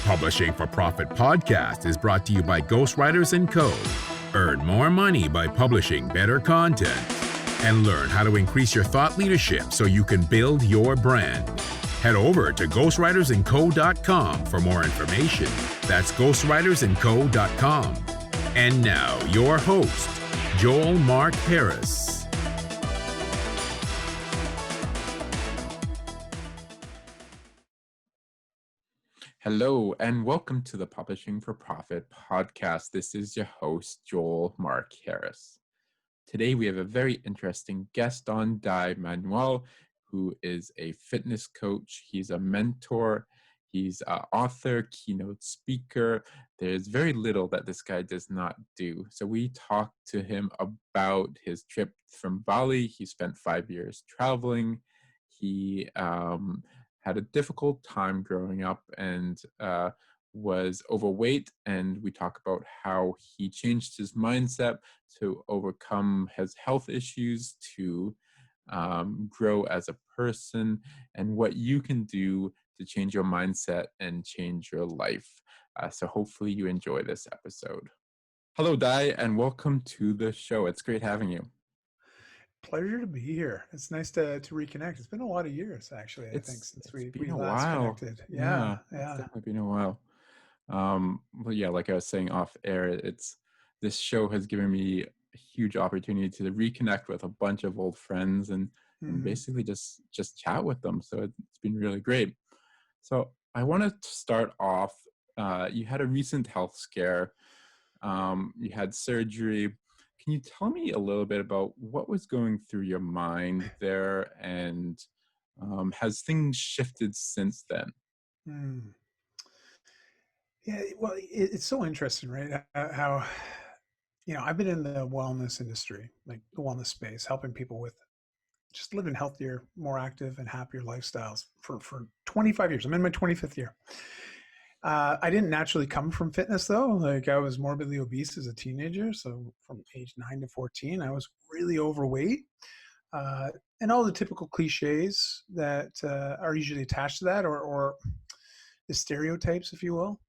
Publishing for Profit podcast is brought to you by Ghostwriters & Co. Earn more money by publishing better content and learn how to increase your thought leadership so you can build your brand. Head over to ghostwritersandco.com for more information. That's ghostwritersandco.com. And now, your host, Joel Mark Harris. Hello, and welcome to the Publishing for Profit podcast. This is your host, Joel Mark Harris. Today, we have a very interesting guest on, Dai Manuel, who is a fitness coach. He's a mentor. He's an author, keynote speaker. There's very little that this guy does not do. So we talked to him about his trip from Bali. He spent 5 years traveling. He had a difficult time growing up and was overweight. And we talk about how he changed his mindset to overcome his health issues, to grow as a person, and what you can do to change your mindset and change your life. So hopefully you enjoy this episode. Hello, Dai, and welcome to the show. It's great having you. Pleasure to be here. It's nice to reconnect. It's been a lot of years, actually, I think, since we last connected. Yeah. It's definitely been a while. Well, yeah, like I was saying off air, this show has given me a huge opportunity to reconnect with a bunch of old friends and basically just chat with them. So it's been really great. So I wanted to start off, you had a recent health scare. You had surgery. Can you tell me a little bit about what was going through your mind there, and has things shifted since then? Yeah, well, it's so interesting, right? How, I've been in the wellness industry, like the wellness space, helping people with just living healthier, more active and happier lifestyles for 25 years. I'm in my 25th year. I didn't naturally come from fitness though. Like I was morbidly obese as a teenager. So from age 9 to 14, I was really overweight. And all the typical cliches that are usually attached to that, or the stereotypes, if you will.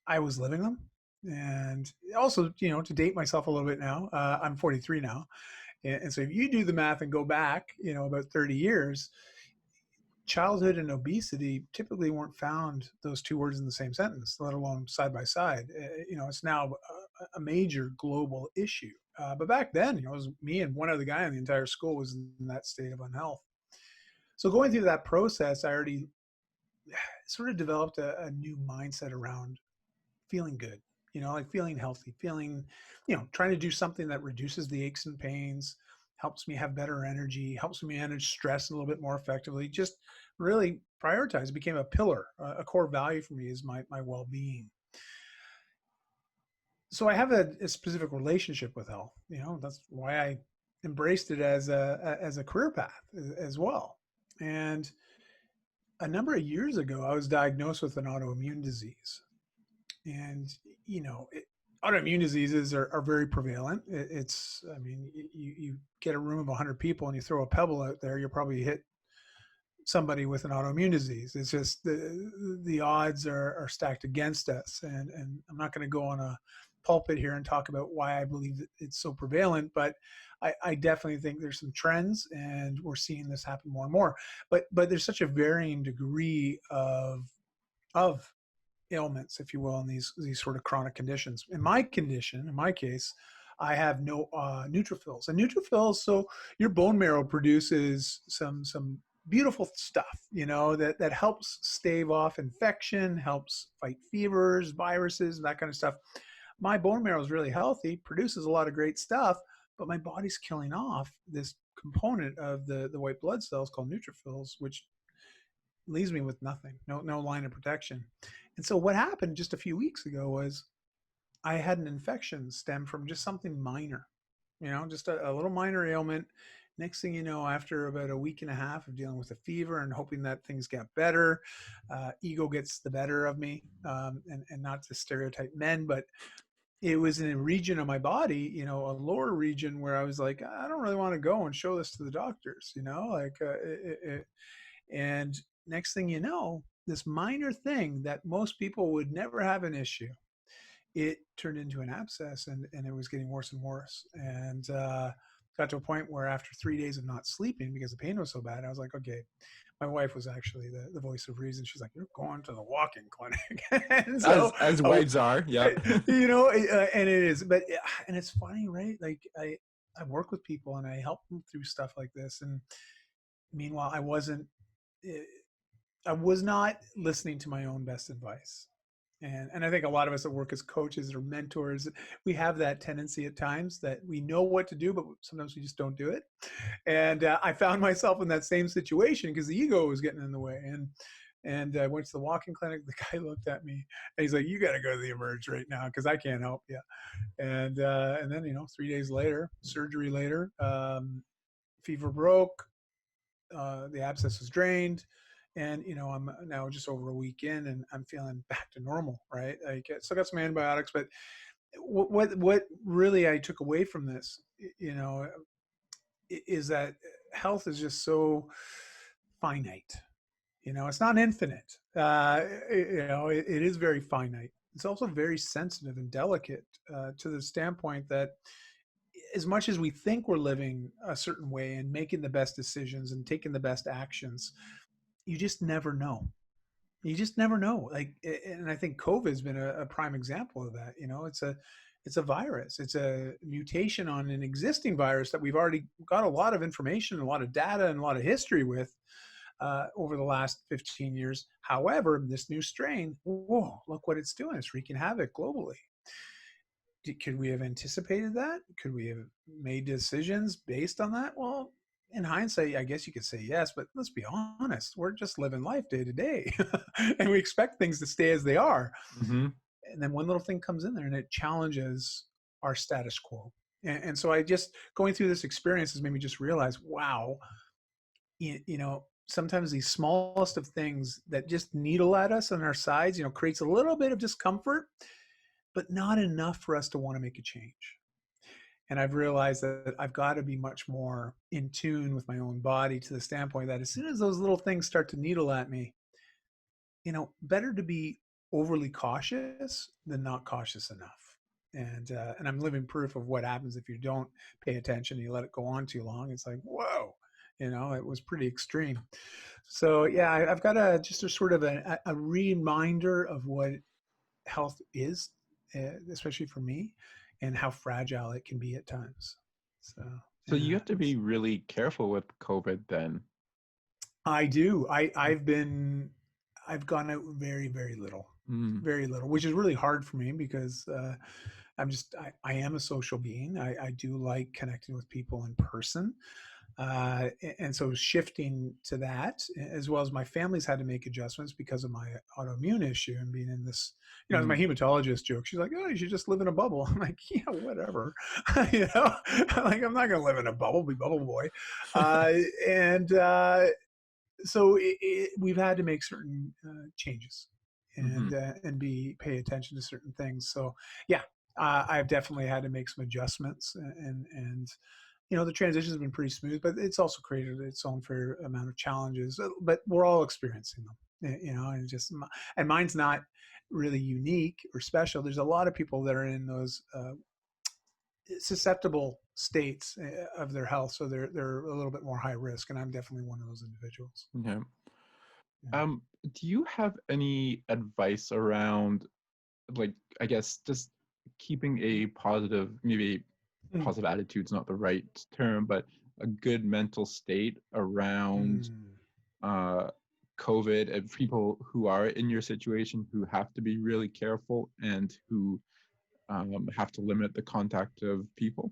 I was living them. And also, to date myself a little bit now, I'm 43 now. And so if you do the math and go back, about 30 years, childhood and obesity typically weren't found, those two words, in the same sentence, let alone side by side. It's now a major global issue. But back then, it was me and one other guy in the entire school was in that state of unhealth. So going through that process, I already sort of developed a new mindset around feeling good, like feeling healthy, feeling, trying to do something that reduces the aches and pains, helps me have better energy, helps me manage stress a little bit more effectively, just really prioritize. It became a pillar, a core value for me is my well-being. So I have a specific relationship with health. That's why I embraced it as a career path as well. And a number of years ago, I was diagnosed with an autoimmune disease. And, autoimmune diseases are very prevalent. You get a room of 100 people and you throw a pebble out there, you'll probably hit somebody with an autoimmune disease. It's just the odds are stacked against us. And I'm not going to go on a pulpit here and talk about why I believe that it's so prevalent, but I definitely think there's some trends and we're seeing this happen more and more. But there's such a varying degree of ailments, if you will, in these sort of chronic conditions. In my case, I have no neutrophils. And neutrophils, so your bone marrow produces some beautiful stuff, that helps stave off infection, helps fight fevers, viruses, that kind of stuff. My bone marrow is really healthy, produces a lot of great stuff, but my body's killing off this component of the white blood cells called neutrophils, which leaves me with nothing, no line of protection. And so what happened just a few weeks ago was I had an infection stem from just something minor, just a little minor ailment. Next thing you know, after about a week and a half of dealing with a fever and hoping that things got better, ego gets the better of me, and not to stereotype men, but it was in a region of my body, a lower region where I was like, I don't really want to go and show this to the doctors, and next thing you know, this minor thing that most people would never have an issue, it turned into an abscess, and it was getting worse and worse. And got to a point where after 3 days of not sleeping because the pain was so bad, I was like, okay, my wife was actually the voice of reason. She's like, you're going to the walk-in clinic. And so, As wives are, yep. and it is, but, and it's funny, right? Like I work with people and I help them through stuff like this. And meanwhile, I was not listening to my own best advice. And I think a lot of us that work as coaches or mentors, we have that tendency at times that we know what to do, but sometimes we just don't do it. And I found myself in that same situation because the ego was getting in the way. And I went to the walk-in clinic. The guy looked at me and he's like, "You got to go to the Emerge right now because I can't help you." And then 3 days later, surgery later, fever broke, the abscess was drained, and I'm now just over a week in, and I'm feeling back to normal. Right, I still got some antibiotics, but what really I took away from this, is that health is just so finite. It's not infinite. It is very finite. It's also very sensitive and delicate, to the standpoint that as much as we think we're living a certain way and making the best decisions and taking the best actions, you just never know. You just never know. And I think COVID has been a prime example of that. It's a virus. It's a mutation on an existing virus that we've already got a lot of information, a lot of data, and a lot of history with, over the last 15 years. However, this new strain, whoa, look what it's doing. It's wreaking havoc globally. Could we have anticipated that? Could we have made decisions based on that? Well, in hindsight, I guess you could say yes, but let's be honest. We're just living life day to day and we expect things to stay as they are. Mm-hmm. And then one little thing comes in there and it challenges our status quo. And so going through this experience has made me just realize, wow, sometimes these smallest of things that just needle at us on our sides, creates a little bit of discomfort, but not enough for us to want to make a change. And I've realized that I've got to be much more in tune with my own body, to the standpoint that as soon as those little things start to needle at me, better to be overly cautious than not cautious enough. And I'm living proof of what happens if you don't pay attention and you let it go on too long. It's like, whoa, it was pretty extreme. So yeah, I've got just a sort of a reminder of what health is, especially for me, and how fragile it can be at times. So you have to be really careful with COVID then. I do. I've gone out very, very little, very little, which is really hard for me because I am a social being. I do like connecting with people in person. And so shifting to that, as well as my family's had to make adjustments because of my autoimmune issue and being in this, as my hematologist joke, she's like, "Oh, you should just live in a bubble." I'm like, "Yeah, whatever." I'm not going to live in a bubble, be bubble boy. So we've had to make certain changes and pay attention to certain things. So yeah, I've definitely had to make some adjustments, and the transition has been pretty smooth, but it's also created its own fair amount of challenges. But we're all experiencing them, and mine's not really unique or special. There's a lot of people that are in those susceptible states of their health, so they're a little bit more high risk, and I'm definitely one of those individuals. Yeah. Do you have any advice around, I guess, just keeping a positive, maybe positive attitude's not the right term, but a good mental state around COVID, and people who are in your situation who have to be really careful and who have to limit the contact of people?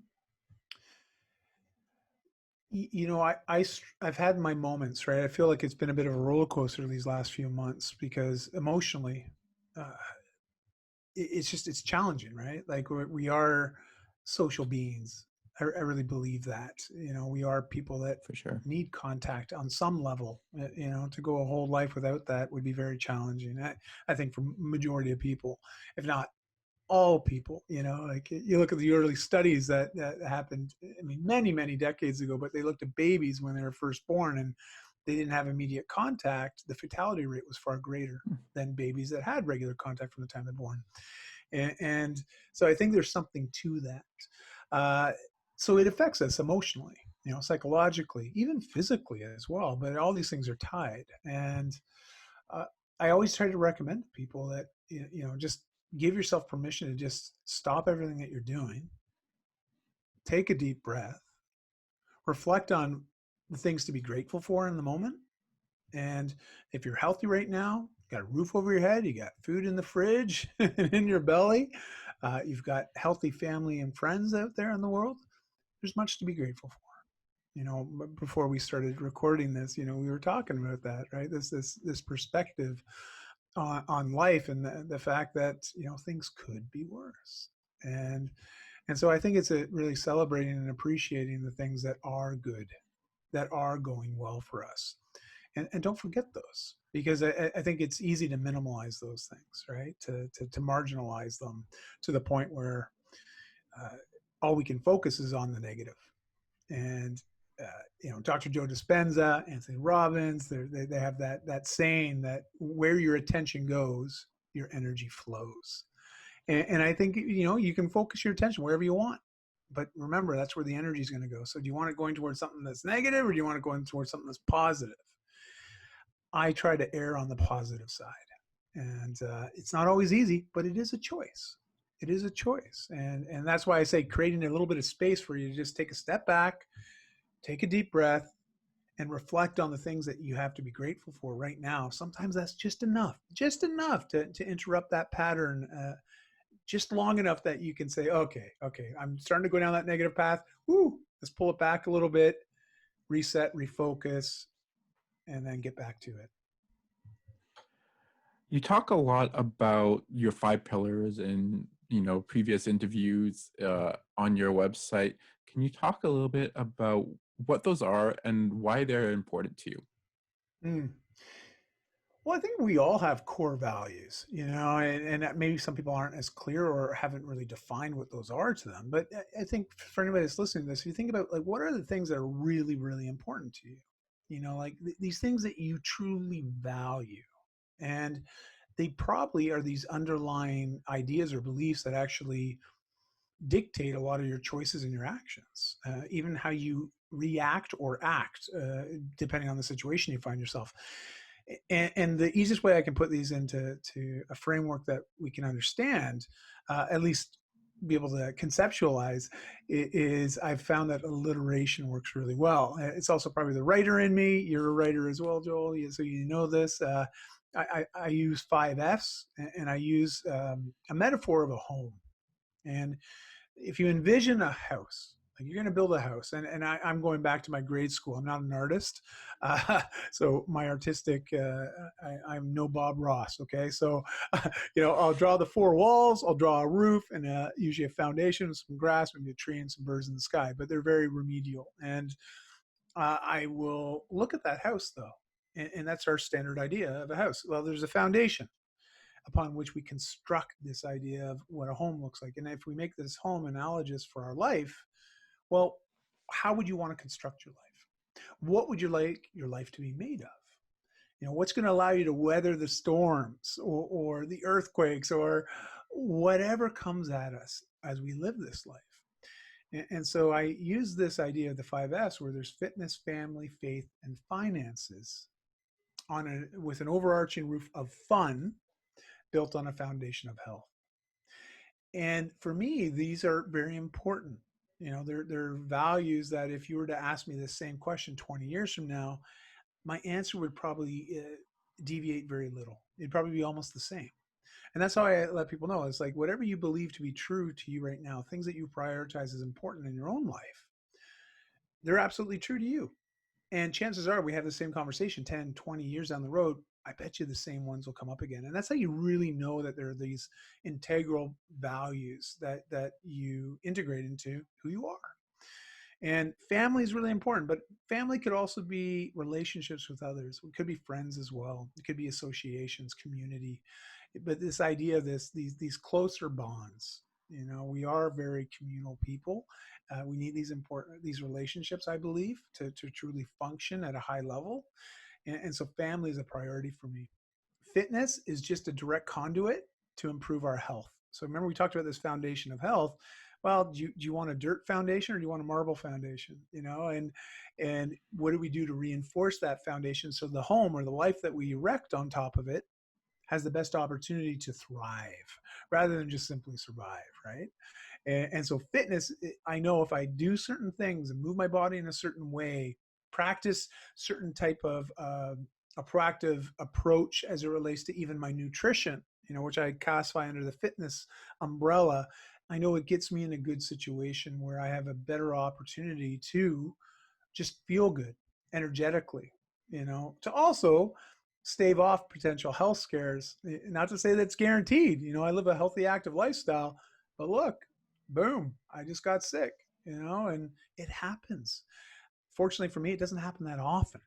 I've had my moments, right? I feel like it's been a bit of a roller coaster these last few months because emotionally, it's challenging, right? Like we are social beings. I really believe that. We are people that For sure need contact on some level. To go a whole life without that would be very challenging. I think for majority of people, if not all people. Like you look at the early studies that happened, I mean, many decades ago, but they looked at babies when they were first born, and they didn't have immediate contact, the fatality rate was far greater than babies that had regular contact from the time they're born. And so I think there's something to that. So it affects us emotionally, psychologically, even physically as well. But all these things are tied. And uh, I always try to recommend to people that, just give yourself permission to just stop everything that you're doing, take a deep breath, reflect on the things to be grateful for in the moment. And if you're healthy right now, you got a roof over your head, you got food in the fridge and in your belly, you've got healthy family and friends out there in the world, there's much to be grateful for. Before we started recording this, we were talking about that, right? This perspective on life, and the fact that, things could be worse. And so I think it's really celebrating and appreciating the things that are good, that are going well for us. And don't forget those, because I think it's easy to minimalize those things, right? To marginalize them to the point where all we can focus is on the negative. And Dr. Joe Dispenza, Anthony Robbins, they have that saying that where your attention goes, your energy flows. And I think, you can focus your attention wherever you want. But remember, that's where the energy is going to go. So do you want it going towards something that's negative, or do you want it going towards something that's positive? I try to err on the positive side. And it's not always easy, but it is a choice. It is a choice. And that's why I say creating a little bit of space for you to just take a step back, take a deep breath, and reflect on the things that you have to be grateful for right now. Sometimes that's just enough to interrupt that pattern, just long enough that you can say, okay, I'm starting to go down that negative path. Woo, let's pull it back a little bit, reset, refocus, and then get back to it. You talk a lot about your 5 pillars in, previous interviews on your website. Can you talk a little bit about what those are and why they're important to you? Mm. Well, I think we all have core values, and maybe some people aren't as clear or haven't really defined what those are to them. But I think for anybody that's listening to this, if you think about, like, what are the things that are really, really important to you? Like these things that you truly value. And they probably are these underlying ideas or beliefs that actually dictate a lot of your choices and your actions, even how you react or act, depending on the situation you find yourself. And the easiest way I can put these into a framework that we can understand, at least be able to conceptualize, is I've found that alliteration works really well. It's also probably the writer in me. You're a writer as well, Joel, so you know this. I use 5Fs, and I use a metaphor of a home. And if you envision a house, like you're going to build a house, and I'm going back to my grade school. I'm not an artist, so my artistic, I'm no Bob Ross. Okay, so I'll draw the 4 walls, I'll draw a roof, and usually a foundation, some grass, maybe a tree, and some birds in the sky. But they're very remedial, and I will look at that house though, and that's our standard idea of a house. Well, there's a foundation upon which we construct this idea of what a home looks like. And if we make this home analogous for our life, well, how would you want to construct your life? What would you like your life to be made of? What's going to allow you to weather the storms or the earthquakes or whatever comes at us as we live this life? And so I use this idea of the 5S, where there's fitness, family, faith, and finances with an overarching roof of fun, built on a foundation of health. And for me, these are very important. They're values that if you were to ask me the same question 20 years from now, my answer would probably deviate very little. It'd probably be almost the same. And that's how I let people know. It's like, whatever you believe to be true to you right now, things that you prioritize as important in your own life, they're absolutely true to you. And chances are we have the same conversation 10, 20 years down the road. I bet you the same ones will come up again. And that's how you really know that there are these integral values that you integrate into who you are. And family is really important, but family could also be relationships with others. It could be friends as well. It could be associations, community. But this idea of these closer bonds, We are very communal people. We need these relationships, I believe, to truly function at a high level. And so family is a priority for me. Fitness is just a direct conduit to improve our health. So remember, we talked about this foundation of health. Well, do you want a dirt foundation or do you want a marble foundation? And what do we do to reinforce that foundation so the home or the life that we erect on top of it has the best opportunity to thrive rather than just simply survive, right? And so fitness, I know if I do certain things and move my body in a certain way, practice certain type of a proactive approach as it relates to even my nutrition, which I classify under the fitness umbrella, I know it gets me in a good situation where I have a better opportunity to just feel good energetically, to also stave off potential health scares. Not to say that's guaranteed. I live a healthy, active lifestyle, but look, boom, I just got sick, and it happens. Fortunately for me, it doesn't happen that often.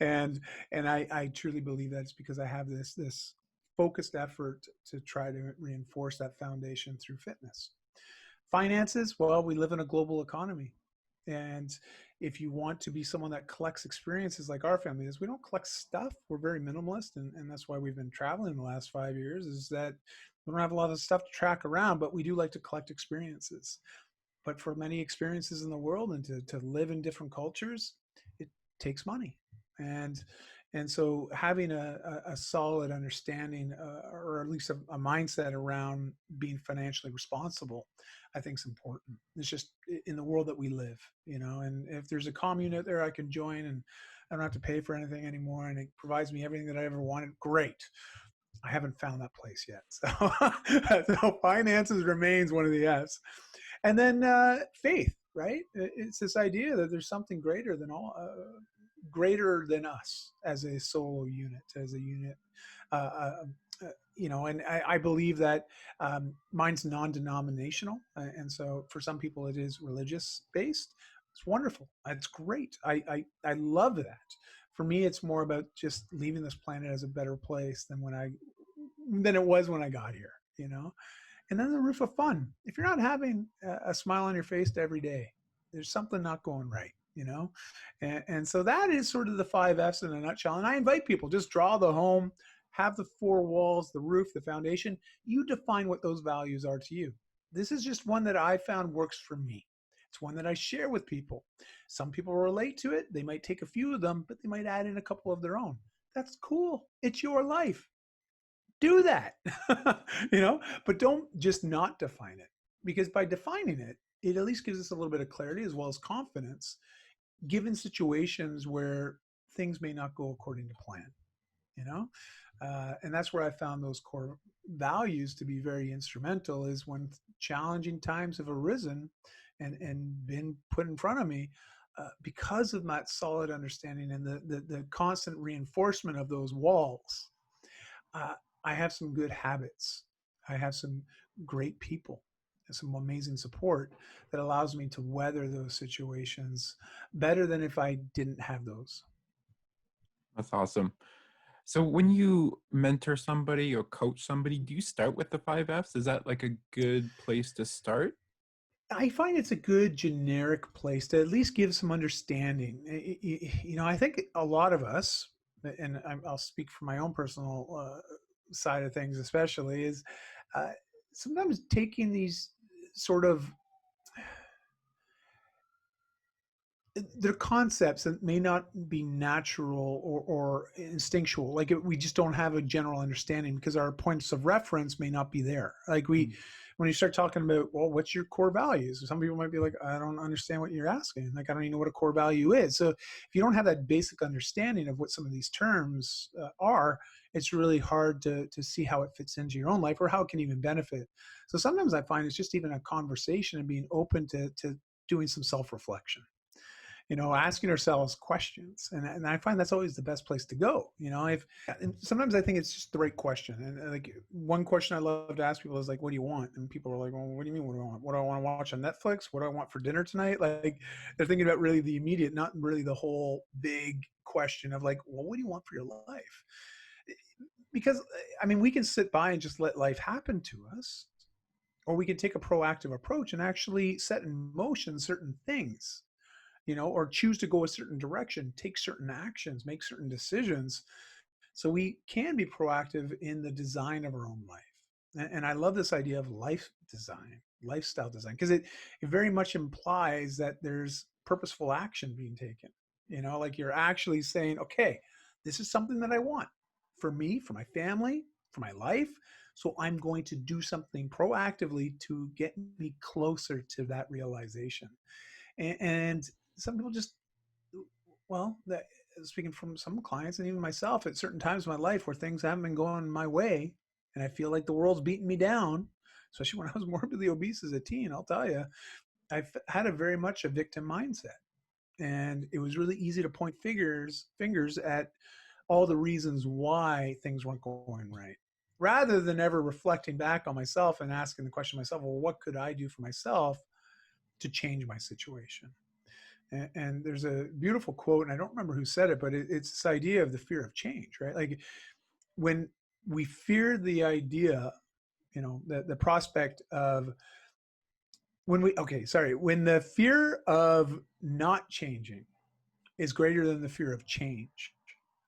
and I truly believe that it's because I have this focused effort to try to reinforce that foundation through fitness. Finances, well, we live in a global economy. And if you want to be someone that collects experiences like our family is, we don't collect stuff. We're very minimalist. And that's why we've been traveling the last 5 years, is that we don't have a lot of stuff to track around, but we do like to collect experiences. But for many experiences in the world and to live in different cultures, it takes money. And so having a solid understanding or at least a mindset around being financially responsible, I think is important. It's just in the world that we live, and if there's a commune out there I can join and I don't have to pay for anything anymore and it provides me everything that I ever wanted, great. I haven't found that place yet. So finances remains one of the F's. And then faith, right? It's this idea that there's something greater than us as a solo unit, as a unit. And I believe that mine's non-denominational. And so for some people it is religious based. It's wonderful. It's great. I love that. For me, it's more about just leaving this planet as a better place than it was when I got here. And then the roof of fun. If you're not having a smile on your face every day, there's something not going right. And so that is sort of the 5 F's in a nutshell. And I invite people, just draw the home, have the 4 walls, the roof, the foundation. You define what those values are to you. This is just one that I found works for me. It's one that I share with people. Some people relate to it. They might take a few of them, but they might add in a couple of their own. That's cool. It's your life. Do that, but don't just not define it, because by defining it, it at least gives us a little bit of clarity as well as confidence, given situations where things may not go according to plan, and that's where I found those core values to be very instrumental, is when challenging times have arisen and been put in front of me, because of that solid understanding and the constant reinforcement of those walls. I have some good habits. I have some great people, some amazing support that allows me to weather those situations better than if I didn't have those. That's awesome. So when you mentor somebody or coach somebody, do you start with the 5 F's? Is that like a good place to start? I find it's a good generic place to at least give some understanding. I think a lot of us, and I'll speak from my own personal side of things, especially, is uh, sometimes taking these sort of they're concepts that may not be natural or instinctual. Like we just don't have a general understanding because our points of reference may not be there. Like when you start talking about, well, what's your core values? Some people might be like, I don't understand what you're asking. Like, I don't even know what a core value is. So if you don't have that basic understanding of what some of these terms are, it's really hard to see how it fits into your own life or how it can even benefit. So sometimes I find it's just even a conversation and being open to doing some self-reflection, asking ourselves questions. And I find that's always the best place to go. And sometimes I think it's just the right question. And like one question I love to ask people is like, what do you want? And people are like, well, what do you mean? What do I want? What do I want to watch on Netflix? What do I want for dinner tonight? Like they're thinking about really the immediate, not really the whole big question of like, well, what do you want for your life? Because we can sit by and just let life happen to us. or we can take a proactive approach and actually set in motion certain things, or choose to go a certain direction, take certain actions, make certain decisions. So we can be proactive in the design of our own life. And I love this idea of life design, lifestyle design, because it very much implies that there's purposeful action being taken. Like you're actually saying, okay, this is something that I want for me, for my family, for my life. So I'm going to do something proactively to get me closer to that realization. And some people just, well, that speaking from some clients and even myself, at certain times in my life where things haven't been going my way and I feel like the world's beating me down, especially when I was morbidly obese as a teen, I'll tell you, I've had a very much a victim mindset. And it was really easy to point fingers at all the reasons why things weren't going right, rather than ever reflecting back on myself and asking the question myself, well, what could I do for myself to change my situation? And there's a beautiful quote, and I don't remember who said it, but it's this idea of the fear of change, right? Like when we fear the idea, the prospect of when the fear of not changing is greater than the fear of change,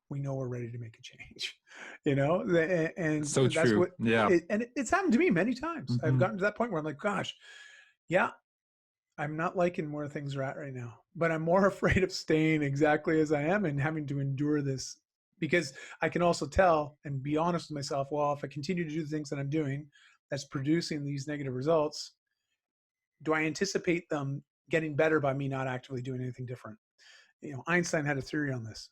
we know we're ready to make a change, and So that's true. what Yeah. it's happened to me many times. I've Mm-hmm. gotten to that point where I'm like, gosh, yeah, I'm not liking where things are at right now, but I'm more afraid of staying exactly as I am and having to endure this, because I can also tell and be honest with myself. Well, if I continue to do the things that I'm doing, that's producing these negative results, do I anticipate them getting better by me not actively doing anything different? Einstein had a theory on this,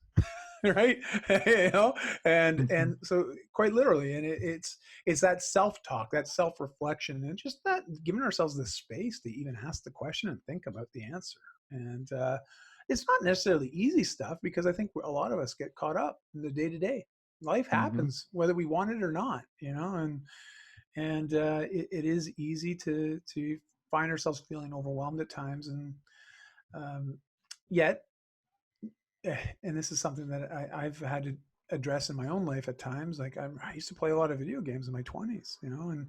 right? And Mm-hmm. so quite literally, and it's that self-talk, that self-reflection, and just that giving ourselves the space to even ask the question and think about the answer. And it's not necessarily easy stuff, because I think a lot of us get caught up in the day-to-day. Life Mm-hmm. happens whether we want it or not, and it is easy to find ourselves feeling overwhelmed at times, and yet and this is something that I've had to address in my own life at times. Like I used to play a lot of video games in my 20s, and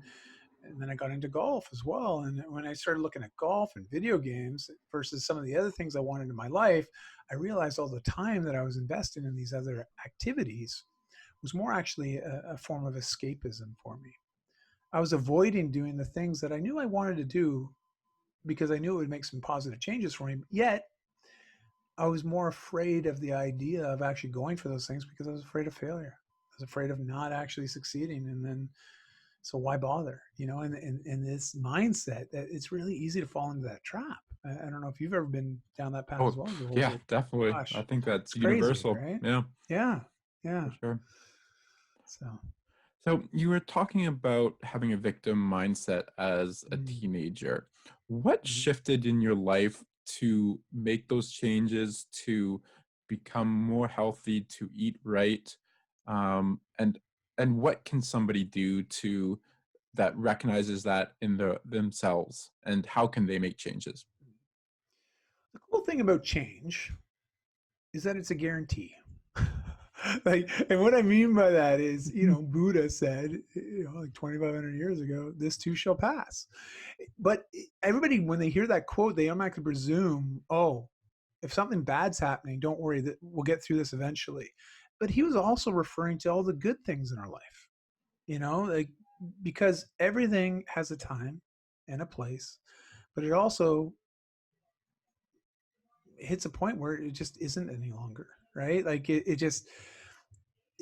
then I got into golf as well. And when I started looking at golf and video games versus some of the other things I wanted in my life, I realized all the time that I was investing in these other activities was more actually a form of escapism for me. I was avoiding doing the things that I knew I wanted to do because I knew it would make some positive changes for me. Yet I was more afraid of the idea of actually going for those things because I was afraid of failure. I was afraid of not actually succeeding. And then, so why bother? And this mindset that it's really easy to fall into that trap. I don't know if you've ever been down that path as Oh, well, Joel. yeah, But definitely. I gosh, think it's that's crazy, universal. right? Yeah, Yeah. Yeah. for sure. So, So you were talking about having a victim mindset as a mm, teenager. What mhm. shifted in your life to make those changes, to become more healthy, to eat right? Um, and and what can somebody do to that recognizes that in themselves, and how can they make changes? The cool thing about change is that it's a guarantee. Like, and what I mean by that is, Mhm. Buddha said, like 2,500 years ago, this too shall pass. But everybody, when they hear that quote, they automatically presume, oh, if something bad's happening, don't worry, that we'll get through this eventually. But he was also referring to all the good things in our life, like, because everything has a time and a place, but it also hits a point where it just isn't any longer, right? Like it just,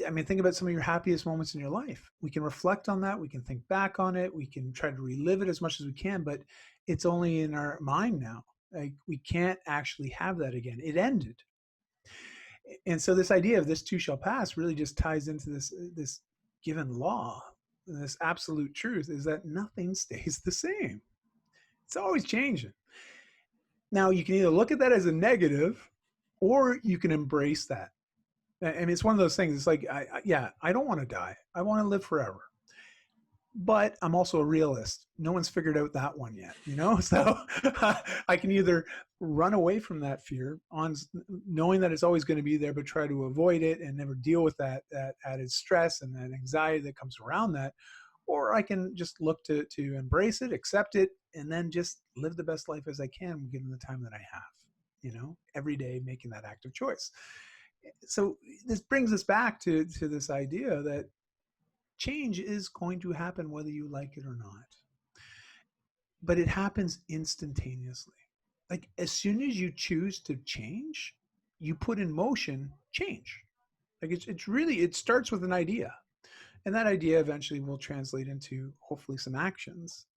I mean, think about some of your happiest moments in your life. We can reflect on that. We can think back on it. We can try to relive it as much as we can, but it's only in our mind now. Like we can't actually have that again. It ended. And so this idea of this too shall pass really just ties into this given law. This absolute truth is that nothing stays the same. It's always changing. Now you can either look at that as a negative or you can embrace that. I mean, it's one of those things. It's like, I don't want to die. I want to live forever. But I'm also a realist. No one's figured out that one yet, So I can either run away from that fear on knowing that it's always going to be there, but try to avoid it and never deal with that added stress and that anxiety that comes around that, or I can just look to embrace it, accept it, and then just live the best life as I can given the time that I have, every day making that active choice. So this brings us back to this idea that change is going to happen whether you like it or not, but it happens instantaneously. Like as soon as you choose to change, you put in motion change. Like it's really, it starts with an idea, and that idea eventually will translate into hopefully some actions,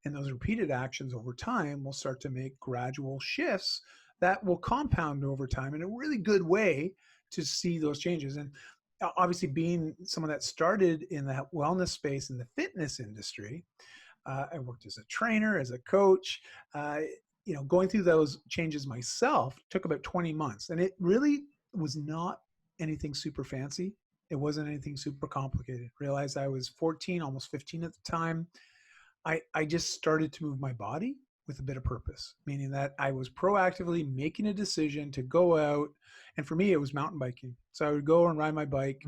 and those repeated actions over time will start to make gradual shifts that will compound over time in a really good way to see those changes. And obviously, being someone that started in the wellness space in the fitness industry, I worked as a trainer, as a coach. Going through those changes myself took about 20 months, and it really was not anything super fancy. It wasn't anything super complicated. Realized I was 14, almost 15 at the time. I just started to move my body with a bit of purpose, meaning that I was proactively making a decision to go out. And for me, it was mountain biking. So I would go and ride my bike.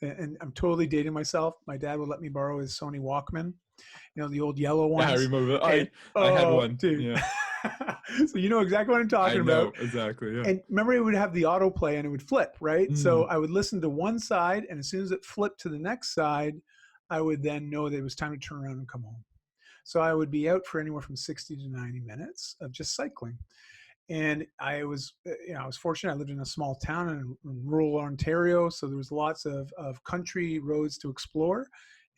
And I'm totally dating myself. My dad would let me borrow his Sony Walkman, the old yellow Yeah, I ones. remember. And I had oh, one. dude. Yeah, So you know exactly what I'm talking I about. know exactly. Yeah. And remember, it would have the autoplay and it would flip, right? So Mm. I would listen to one side, and as soon as it flipped to the next side, I would then know that it was time to turn around and come home. So I would be out for anywhere from 60 to 90 minutes of just cycling. And I was fortunate. I lived in a small town in rural Ontario, so there was lots of country roads to explore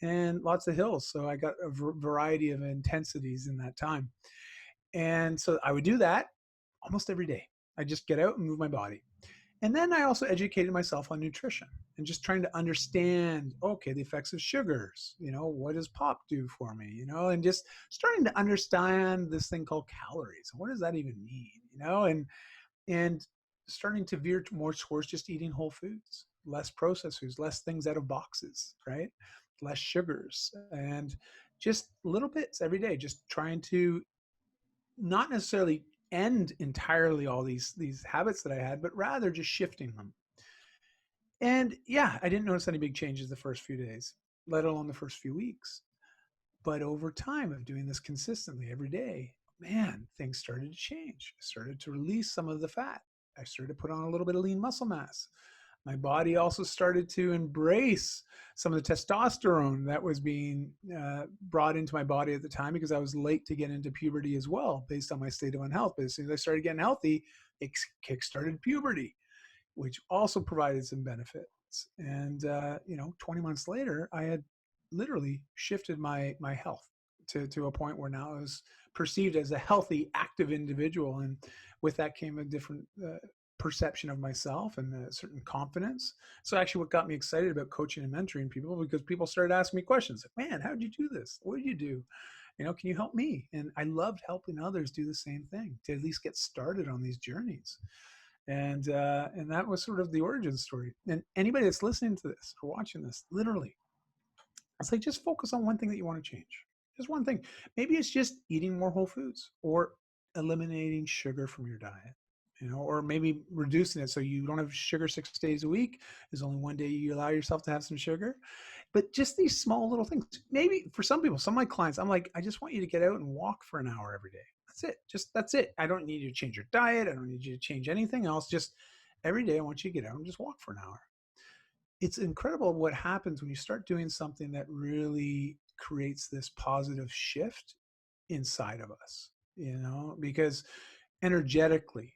and lots of hills. So I got a variety of intensities in that time. And so I would do that almost every day. I just get out and move my body. And then I also educated myself on nutrition and just trying to understand, okay, the effects of sugars, what does pop do for me, and just starting to understand this thing called calories. What does that even mean, and starting to veer more towards just eating whole foods, less processed foods, less things out of boxes, right? Less sugars, and just little bits every day, just trying to not necessarily end entirely all these habits that I had, but rather just shifting them. And yeah, I didn't notice any big changes the first few days, let alone the first few weeks. But over time of doing this consistently every day, man, things started to change. I started to release some of the fat. I started to put on a little bit of lean muscle mass. My body also started to embrace some of the testosterone that was being brought into my body at the time, because I was late to get into puberty as well, based on my state of unhealth. But as soon as I started getting healthy, it kickstarted puberty, which also provided some benefits. And 20 months later, I had literally shifted my health to a point where now I was perceived as a healthy, active individual, and with that came a different perception of myself and a certain confidence. So actually, what got me excited about coaching and mentoring people, because people started asking me questions like, "Man, how did you do this? What did you do? Can you help me?" And I loved helping others do the same thing, to at least get started on these journeys. And that was sort of the origin story. And anybody that's listening to this or watching this, literally, it's like, just focus on one thing that you want to change. Just one thing. Maybe it's just eating more whole foods, or eliminating sugar from your diet, or maybe reducing it so you don't have sugar 6 days a week. There's only one day you allow yourself to have some sugar. But just these small little things. Maybe for some people, some of my clients, I'm like, I just want you to get out and walk for an hour every day. That's it. That's it. I don't need you to change your diet. I don't need you to change anything else. Just every day, I want you to get out and just walk for an hour. It's incredible what happens when you start doing something that really creates this positive shift inside of us, because energetically,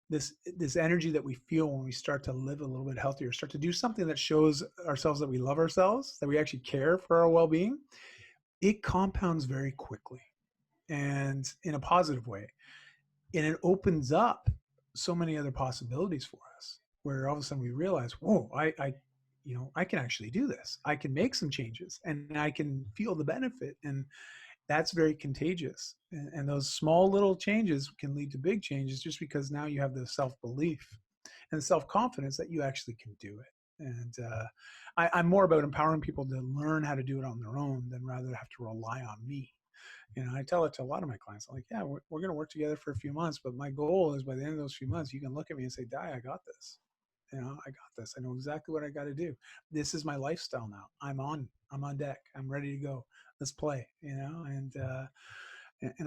this energy that we feel when we start to live a little bit healthier, start to do something that shows ourselves that we love ourselves, that we actually care for our well-being, it compounds very quickly and in a positive way. And it opens up so many other possibilities for us, where all of a sudden we realize, whoa, I can actually do this. I can make some changes and I can feel the benefit. And that's very contagious. And those small little changes can lead to big changes, just because now you have the self-belief and the self-confidence that you actually can do it. And I'm more about empowering people to learn how to do it on their own than rather have to rely on me. I tell it to a lot of my clients. I'm like, yeah, we're going to work together for a few months, but my goal is by the end of those few months, you can look at me and say, Dai, I got this. I got this. I know exactly what I got to do. This is my lifestyle now. I'm on deck. I'm ready to go. Let's play, and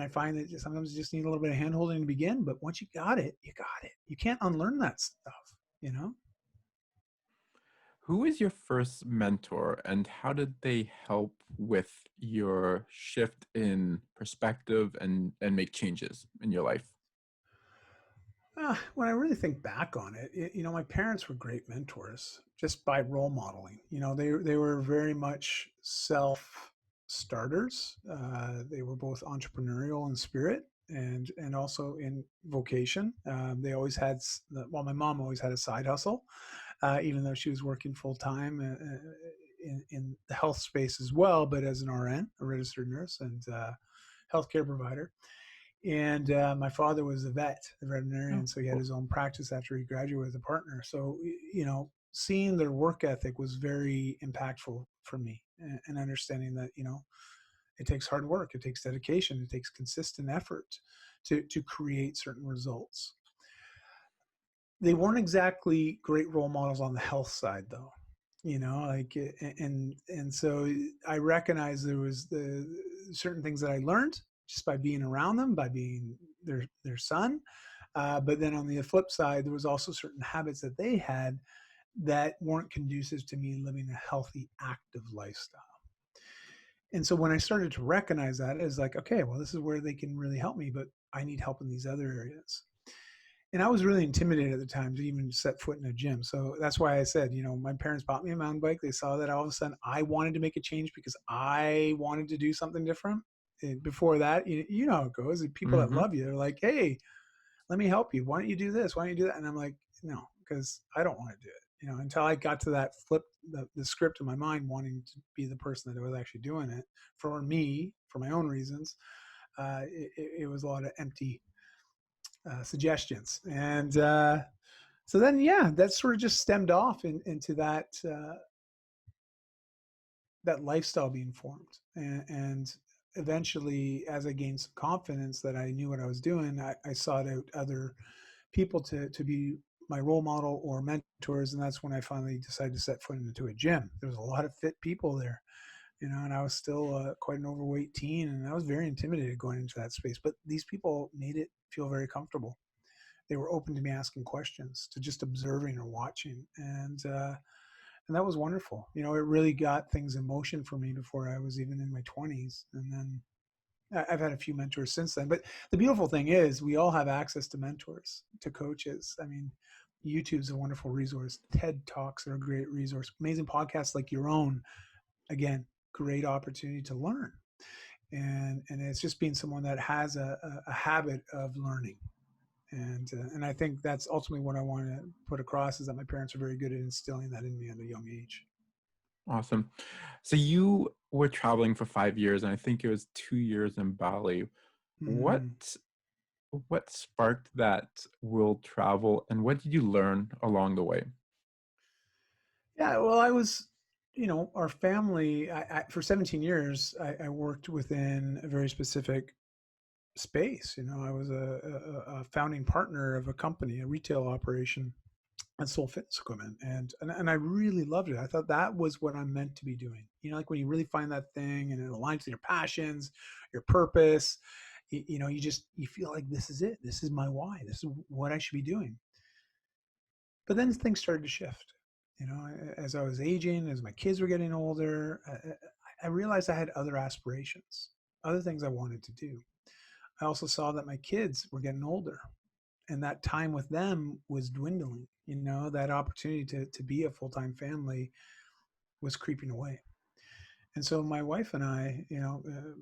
I find that sometimes you just need a little bit of hand holding to begin, but once you got it, you got it. You can't unlearn that stuff, you know? Who was your first mentor and how did they help with your shift in perspective and make changes in your life? When I really think back on it, my parents were great mentors just by role modeling. They were very much self starters. They were both entrepreneurial in spirit and also in vocation. They always had, well, my mom always had a side hustle, even though she was working full time in the health space as well, but as an RN, a registered nurse and healthcare provider. And my father was a vet, a Oh, veterinarian, so he had cool. his own practice after he graduated with a partner. So, seeing their work ethic was very impactful for me, and understanding that, it takes hard work, it takes dedication, it takes consistent effort to create certain results. They weren't exactly great role models on the health side, though. Like, and so I recognized there was the certain things that I learned just by being around them, by being their son. But then on the flip side, there was also certain habits that they had that weren't conducive to me living a healthy, active lifestyle. And so when I started to recognize that, it was like, okay, well, this is where they can really help me, but I need help in these other areas. And I was really intimidated at the time to even set foot in a gym. So that's why I said, my parents bought me a mountain bike. They saw that all of a sudden I wanted to make a change because I wanted to do something different. And before that, you know how it goes. The people that Mm-hmm. love you, they're like, hey, let me help you. Why don't you do this? Why don't you do that? And I'm like, no, because I don't want to do it. Until I got to that flip, the script in my mind, wanting to be the person that was actually doing it for me, for my own reasons. It was a lot of empty suggestions. And so then, yeah, that sort of just stemmed off into that lifestyle being formed. And eventually, as I gained some confidence that I knew what I was doing, I sought out other people to be my role model or mentors. And that's when I finally decided to set foot into a gym. There was a lot of fit people there, and I was still quite an overweight teen, and I was very intimidated going into that space. But these people made it feel very comfortable. They were open to me asking questions, to just observing or watching, and that was wonderful. It really got things in motion for me before I was even in my 20s, and then I've had a few mentors since then. But the beautiful thing is, we all have access to mentors, to coaches. I mean, YouTube's a wonderful resource. TED Talks are a great resource. Amazing podcasts like your own, again, great opportunity to learn. And it's just being someone that has a habit of learning. And I think that's ultimately what I want to put across, is that my parents are very good at instilling that in me at a young age. Awesome. So you were traveling for 5 years, and I think it was 2 years in Bali. What Mm. what sparked that world travel, and what did you learn along the way? Yeah, well, I was, our family, for 17 years, I worked within a very specific space. I was a founding partner of a company, a retail operation that sold fitness equipment. And I really loved it. I thought that was what I'm meant to be doing. Like when you really find that thing and it aligns with your passions, your purpose, you feel like this is it. This is my why. This is what I should be doing. But then things started to shift. As I was aging, as my kids were getting older, I realized I had other aspirations, other things I wanted to do. I also saw that my kids were getting older, and that time with them was dwindling. That opportunity to be a full-time family was creeping away. And so my wife and I,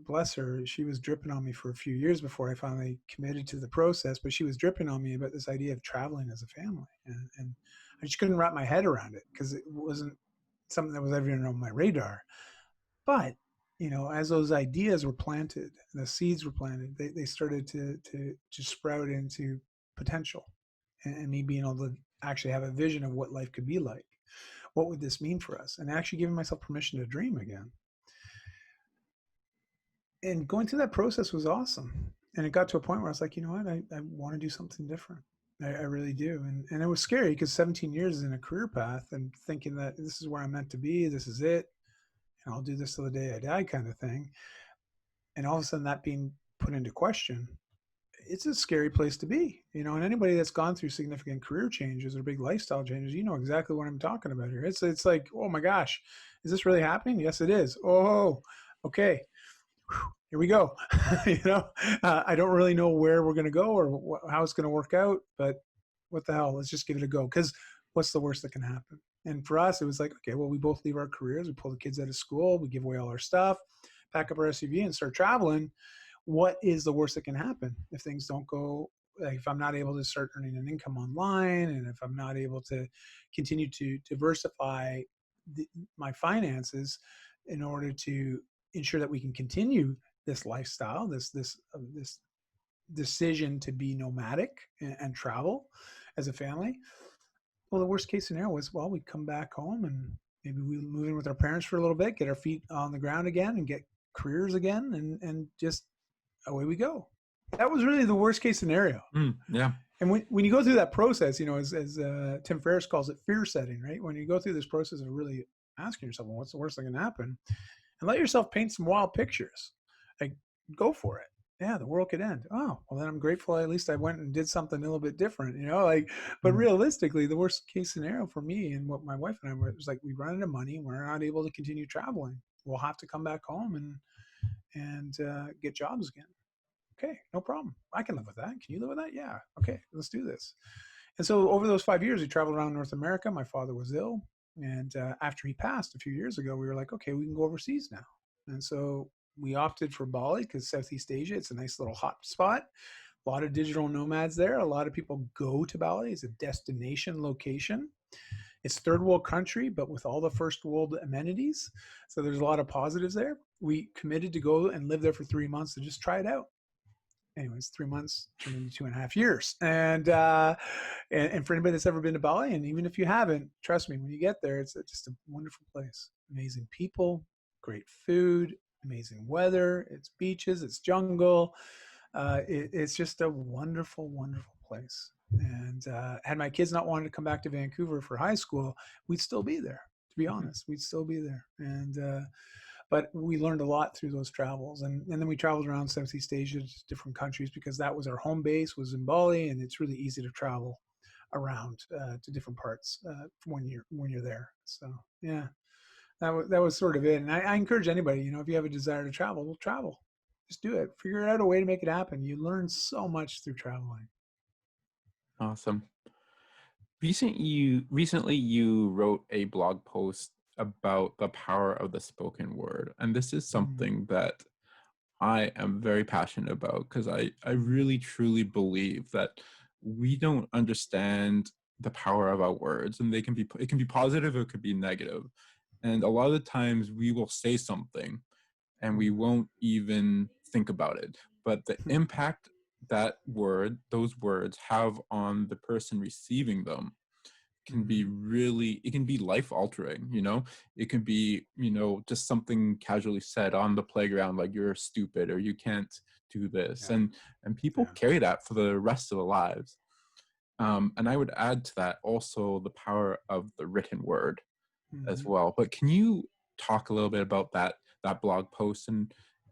bless her, she was dripping on me for a few years before I finally committed to the process. But she was dripping on me about this idea of traveling as a family, and I just couldn't wrap my head around it because it wasn't something that was ever on my radar. But as those ideas were planted, the seeds were planted, they started to sprout into potential, and me being able to actually have a vision of what life could be like. What would this mean for us? And actually giving myself permission to dream again. And going through that process was awesome. And it got to a point where I was like, you know what, I want to do something different. I really do. And it was scary because 17 years in a career path and thinking that this is where I'm meant to be, this is it, and I'll do this till the day I die kind of thing. And all of a sudden that being put into question, it's a scary place to be, and anybody that's gone through significant career changes or big lifestyle changes, you know exactly what I'm talking about here. It's like, oh my gosh, is this really happening? Yes, it is. Oh, okay. Here we go. I don't really know where we're going to go or how it's going to work out, but what the hell? Let's just give it a go. Because what's the worst that can happen? And for us, it was like, okay, well, we both leave our careers, we pull the kids out of school, we give away all our stuff, pack up our SUV, and start traveling. What is the worst that can happen if things don't go? Like if I'm not able to start earning an income online, and if I'm not able to continue to diversify my finances in order to ensure that we can continue this lifestyle, this decision to be nomadic and travel as a family. Well, the worst case scenario was, well, we come back home and maybe we move in with our parents for a little bit, get our feet on the ground again, and get careers again, and just away we go. That was really the worst case scenario. Yeah. And when you go through that process, as Tim Ferriss calls it, fear setting, right? When you go through this process of really asking yourself, well, what's the worst that can happen? And let yourself paint some wild pictures. Like, go for it. Yeah, the world could end. Oh, well, then I'm grateful at least I went and did something a little bit different, but realistically, the worst case scenario for me and what my wife and I were, was like, we run out of money. We're not able to continue traveling. We'll have to come back home and get jobs again. Okay, no problem. I can live with that. Can you live with that? Yeah. Okay, let's do this. And so over those 5 years, we traveled around North America. My father was ill. And after he passed a few years ago, we were like, okay, we can go overseas now. And so we opted for Bali because Southeast Asia, it's a nice little hot spot. A lot of digital nomads there. A lot of people go to Bali as a destination location. It's third world country, but with all the first world amenities. So there's a lot of positives there. We committed to go and live there for 3 months to just try it out. Anyways, 3 months turned into 2.5 years. And for anybody that's ever been to Bali, and even if you haven't, trust me, when you get there, it's just a wonderful place. Amazing people, great food, amazing weather. It's beaches, it's jungle. It's just a wonderful, wonderful place. And had my kids not wanted to come back to Vancouver for high school, we'd still be there. To be honest, we'd still be there. And but we learned a lot through those travels, and then we traveled around Southeast Asia to different countries because that was our home base, was in Bali, and it's really easy to travel around to different parts when you're there. So yeah, that was sort of it. And I encourage anybody, if you have a desire to travel, well, travel. Just do it. Figure out a way to make it happen. You learn so much through traveling. Awesome. Recently you wrote a blog post about the power of the spoken word, and this is something that I am very passionate about because I really truly believe that we don't understand the power of our words, and it can be positive or it could be negative. And a lot of the times we will say something and we won't even think about it, but the impact those words have on the person receiving them can be it can be life altering. It can be, just something casually said on the playground, like you're stupid or you can't do this. Yeah. And people Yeah. carry that for the rest of their lives. And I would add to that also the power of the written word as well. But can you talk a little bit about that blog post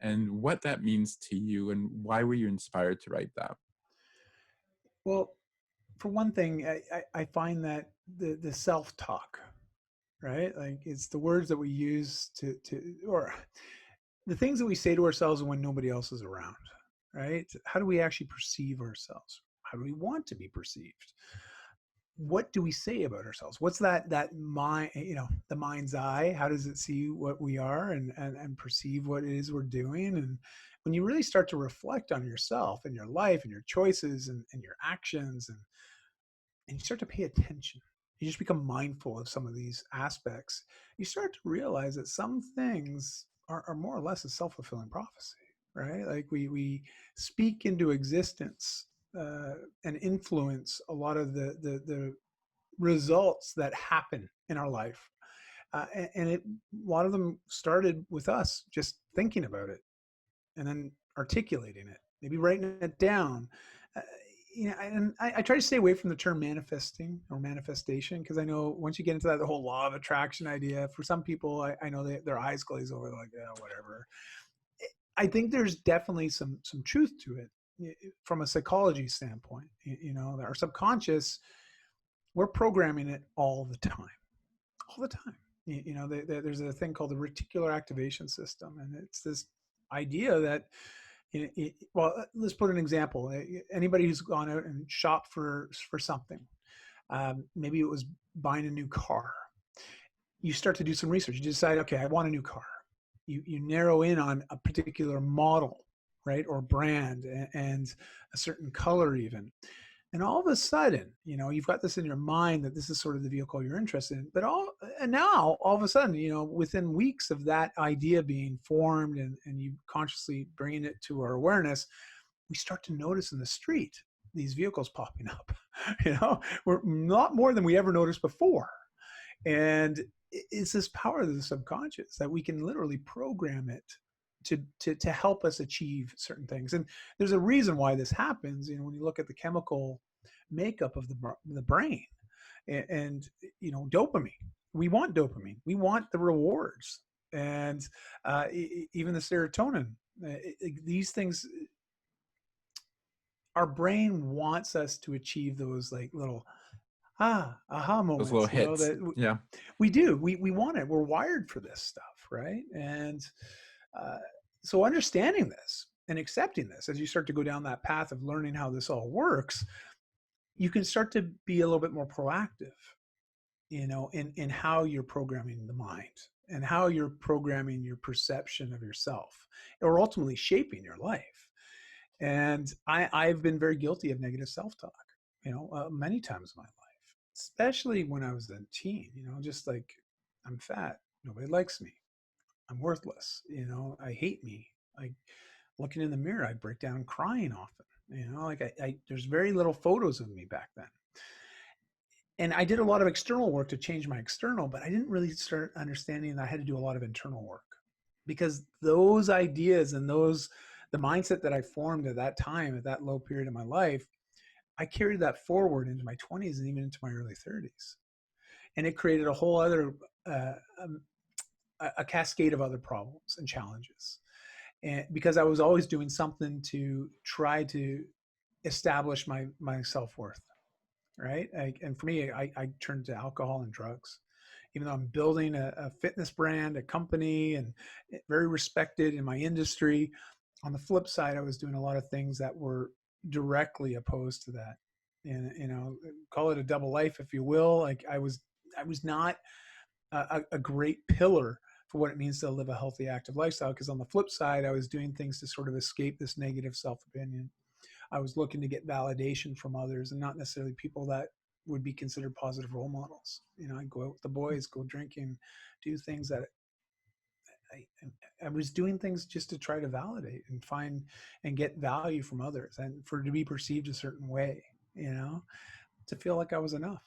and what that means to you, and why were you inspired to write that? Well, for one thing, I find that the self-talk, right? Like it's the words that we use or the things that we say to ourselves when nobody else is around, right? How do we actually perceive ourselves? How do we want to be perceived? What do we say about ourselves? What's that mind, the mind's eye? How does it see what we are and perceive what it is we're doing? And when you really start to reflect on yourself and your life and your choices and your actions and you start to pay attention, you just become mindful of some of these aspects, you start to realize that some things are more or less a self-fulfilling prophecy, right? Like we speak into existence and influence a lot of the results that happen in our life. A lot of them started with us just thinking about it and then articulating it, maybe writing it down. and I try to stay away from the term manifesting or manifestation, because I know once you get into that, the whole law of attraction idea, for some people, I know their eyes glaze over. They're like, yeah, whatever. I think there's definitely some truth to it from a psychology standpoint. Our subconscious, we're programming it all the time. All the time. There's a thing called the reticular activation system, and it's this idea that, let's put an example. Anybody who's gone out and shopped for something, maybe it was buying a new car. You start to do some research. You decide, okay, I want a new car. You narrow in on a particular model, right, or brand, and a certain color even. And all of a sudden, you've got this in your mind that this is sort of the vehicle you're interested in. But now, all of a sudden, within weeks of that idea being formed and you consciously bringing it to our awareness, we start to notice in the street these vehicles popping up. We're not more than we ever noticed before. And it's this power of the subconscious that we can literally program it to help us achieve certain things. And there's a reason why this happens. When you look at the chemical makeup of the brain, and dopamine. We want dopamine. We want the rewards, and even the serotonin. These things, our brain wants us to achieve those like little aha moments. Those little hits. Yeah, we do. We want it. We're wired for this stuff, right? And so understanding this and accepting this, as you start to go down that path of learning how this all works, you can start to be a little bit more proactive, in how you're programming the mind and how you're programming your perception of yourself, or ultimately shaping your life. And I've been very guilty of negative self-talk, many times in my life, especially when I was a teen, just like, I'm fat, nobody likes me, I'm worthless, I hate me. Like, looking in the mirror, I'd break down crying often. There's very little photos of me back then. And I did a lot of external work to change my external, but I didn't really start understanding that I had to do a lot of internal work, because those ideas and the mindset that I formed at that time, at that low period of my life, I carried that forward into my 20s and even into my early 30s. And it created a whole other, a cascade of other problems and challenges. And because I was always doing something to try to establish my self-worth, right? And for me, I turned to alcohol and drugs, even though I'm building a fitness brand, a company, and very respected in my industry. On the flip side, I was doing a lot of things that were directly opposed to that. And, call it a double life, if you will. Like, I was not a great pillar for what it means to live a healthy, active lifestyle. Because on the flip side, I was doing things to sort of escape this negative self-opinion. I was looking to get validation from others, and not necessarily people that would be considered positive role models. I'd go out with the boys, go drinking, do things that I was doing things just to try to validate and find and get value from others, and to be perceived a certain way, to feel like I was enough.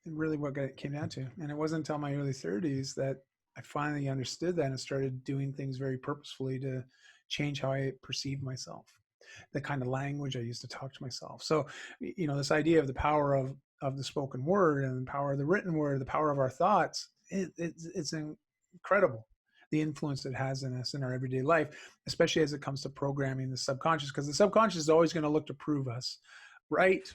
And really what it came down to. And it wasn't until my early 30s that I finally understood that and started doing things very purposefully to change how I perceived myself, the kind of language I used to talk to myself. So, this idea of the power of the spoken word and the power of the written word, the power of our thoughts, it's incredible, the influence it has in us in our everyday life, especially as it comes to programming the subconscious, because the subconscious is always going to look to prove us right.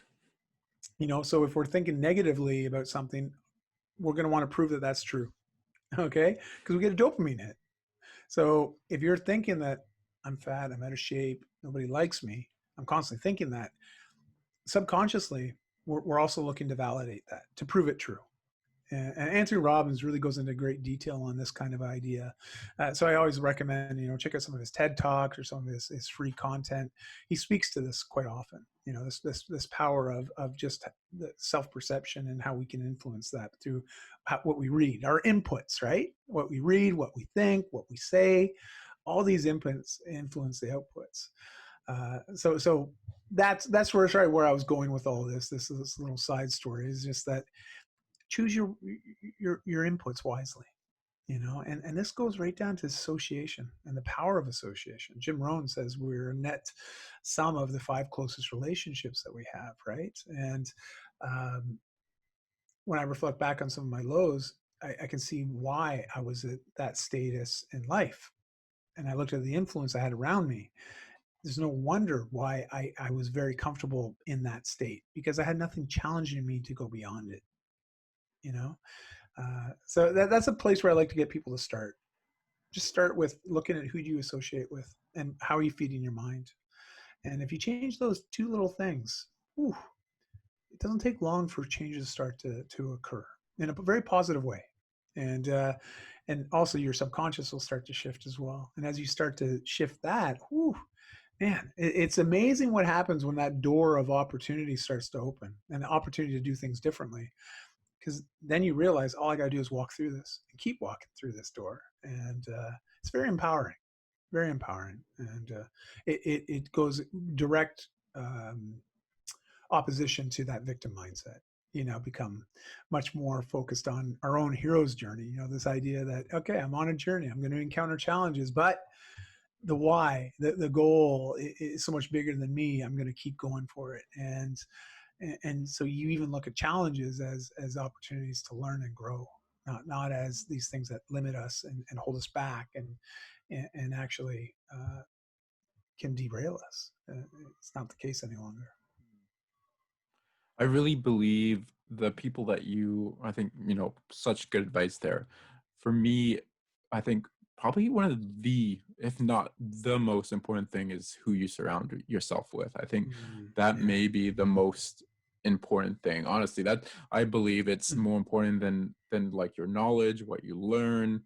So if we're thinking negatively about something, we're going to want to prove that that's true. Okay. Because we get a dopamine hit. So if you're thinking that I'm fat, I'm out of shape, nobody likes me, I'm constantly thinking that, subconsciously, we're also looking to validate that, to prove it true. And Anthony Robbins really goes into great detail on this kind of idea. So I always recommend, check out some of his TED Talks or some of his free content. He speaks to this quite often, this power of just the self-perception and how we can influence that through what we read, our inputs, right? What we read, what we think, what we say, all these inputs influence the outputs. So that's where I was going with all this. This little side story is just that choose your inputs wisely. And this goes right down to association and the power of association. Jim Rohn says we're a net sum of the 5 closest relationships that we have, right? And um, when I reflect back on some of my lows, I can see why I was at that status in life. And I looked at the influence I had around me. There's no wonder why I was very comfortable in that state, because I had nothing challenging me to go beyond it, you know? So that's a place where I like to get people to start. Just start with looking at who do you associate with and how are you feeding your mind. And if you change those 2 little things, whew, it doesn't take long for changes to start to occur in a very positive way. And also your subconscious will start to shift as well. And as you start to shift that, whew, man, it's amazing what happens when that door of opportunity starts to open, and the opportunity to do things differently. Because then you realize all I got to do is walk through this and keep walking through this door. And it's very empowering, very empowering. And it goes direct opposition to that victim mindset. Become much more focused on our own hero's journey. This idea that, okay, I'm on a journey, I'm going to encounter challenges, but the why, the goal is so much bigger than me. I'm going to keep going for it. And so you even look at challenges as opportunities to learn and grow, not as these things that limit us and hold us back and actually can derail us. It's not the case any longer. I really believe the people that I think, such good advice there. For me, I think probably one of if not the most important thing is who you surround yourself with. I think that Yeah. may be the most important thing. Honestly, that I believe it's more important than like your knowledge, what you learn.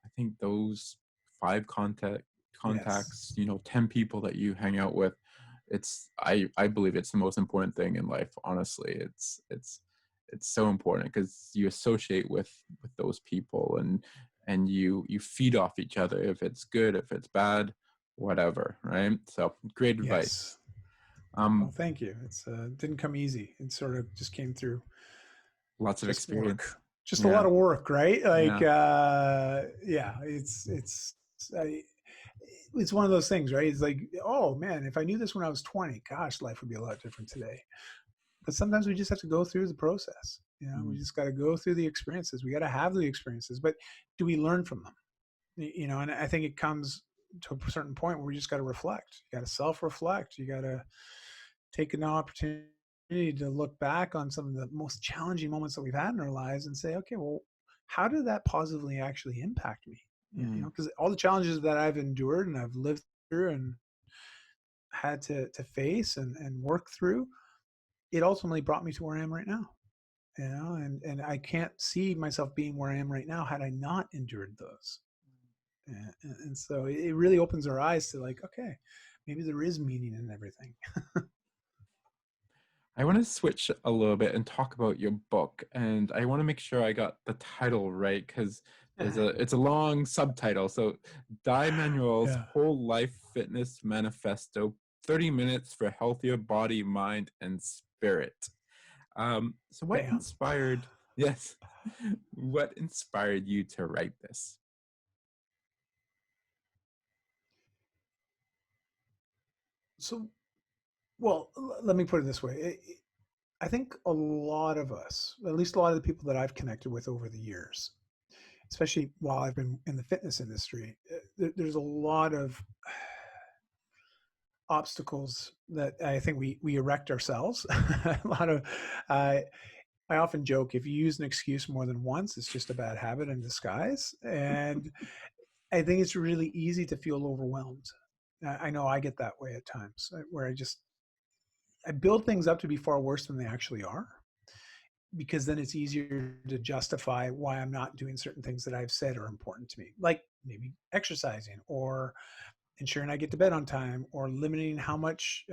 I think those 5 contacts, Yes. 10 people that you hang out with, I believe it's the most important thing in life. Honestly, it's so important because you associate with those people, and you feed off each other, if it's good, if it's bad, whatever, right? So great advice. Yes. Well, thank you. It's didn't come easy. It sort of just came through Lots of just work, experience. just a lot Yeah. of work, right? Like, Yeah. yeah, it's one of those things, right? It's like, oh man, if I knew this when I was 20, gosh, life would be a lot different today. But sometimes we just have to go through the process. We just got to go through the experiences. We got to have the experiences, but do we learn from them? And I think it comes to a certain point where we just got to reflect. You got to self-reflect. You got to take an opportunity to look back on some of the most challenging moments that we've had in our lives and say, okay, well, how did that positively actually impact me? Because all the challenges that I've endured and I've lived through and had to face and work through, it ultimately brought me to where I am right now. And I can't see myself being where I am right now had I not endured those. And so it really opens our eyes to like, okay, maybe there is meaning in everything. I want to switch a little bit and talk about your book, and I want to make sure I got the title right because it's a long subtitle. So, Dai Manuel's Yeah. Whole Life Fitness Manifesto: 30 Minutes for Healthier Body, Mind, and Spirit. So what Bam. inspired? Yes, what inspired you to write this? So, well, let me put it this way. I think a lot of us, at least a lot of the people that I've connected with over the years, especially while I've been in the fitness industry, there's a lot of obstacles that I think we erect ourselves. A lot of, I often joke, if you use an excuse more than once, it's just a bad habit in disguise. And I think it's really easy to feel overwhelmed. I know I get that way at times, where I build things up to be far worse than they actually are, because then it's easier to justify why I'm not doing certain things that I've said are important to me, like maybe exercising or ensuring I get to bed on time or limiting how much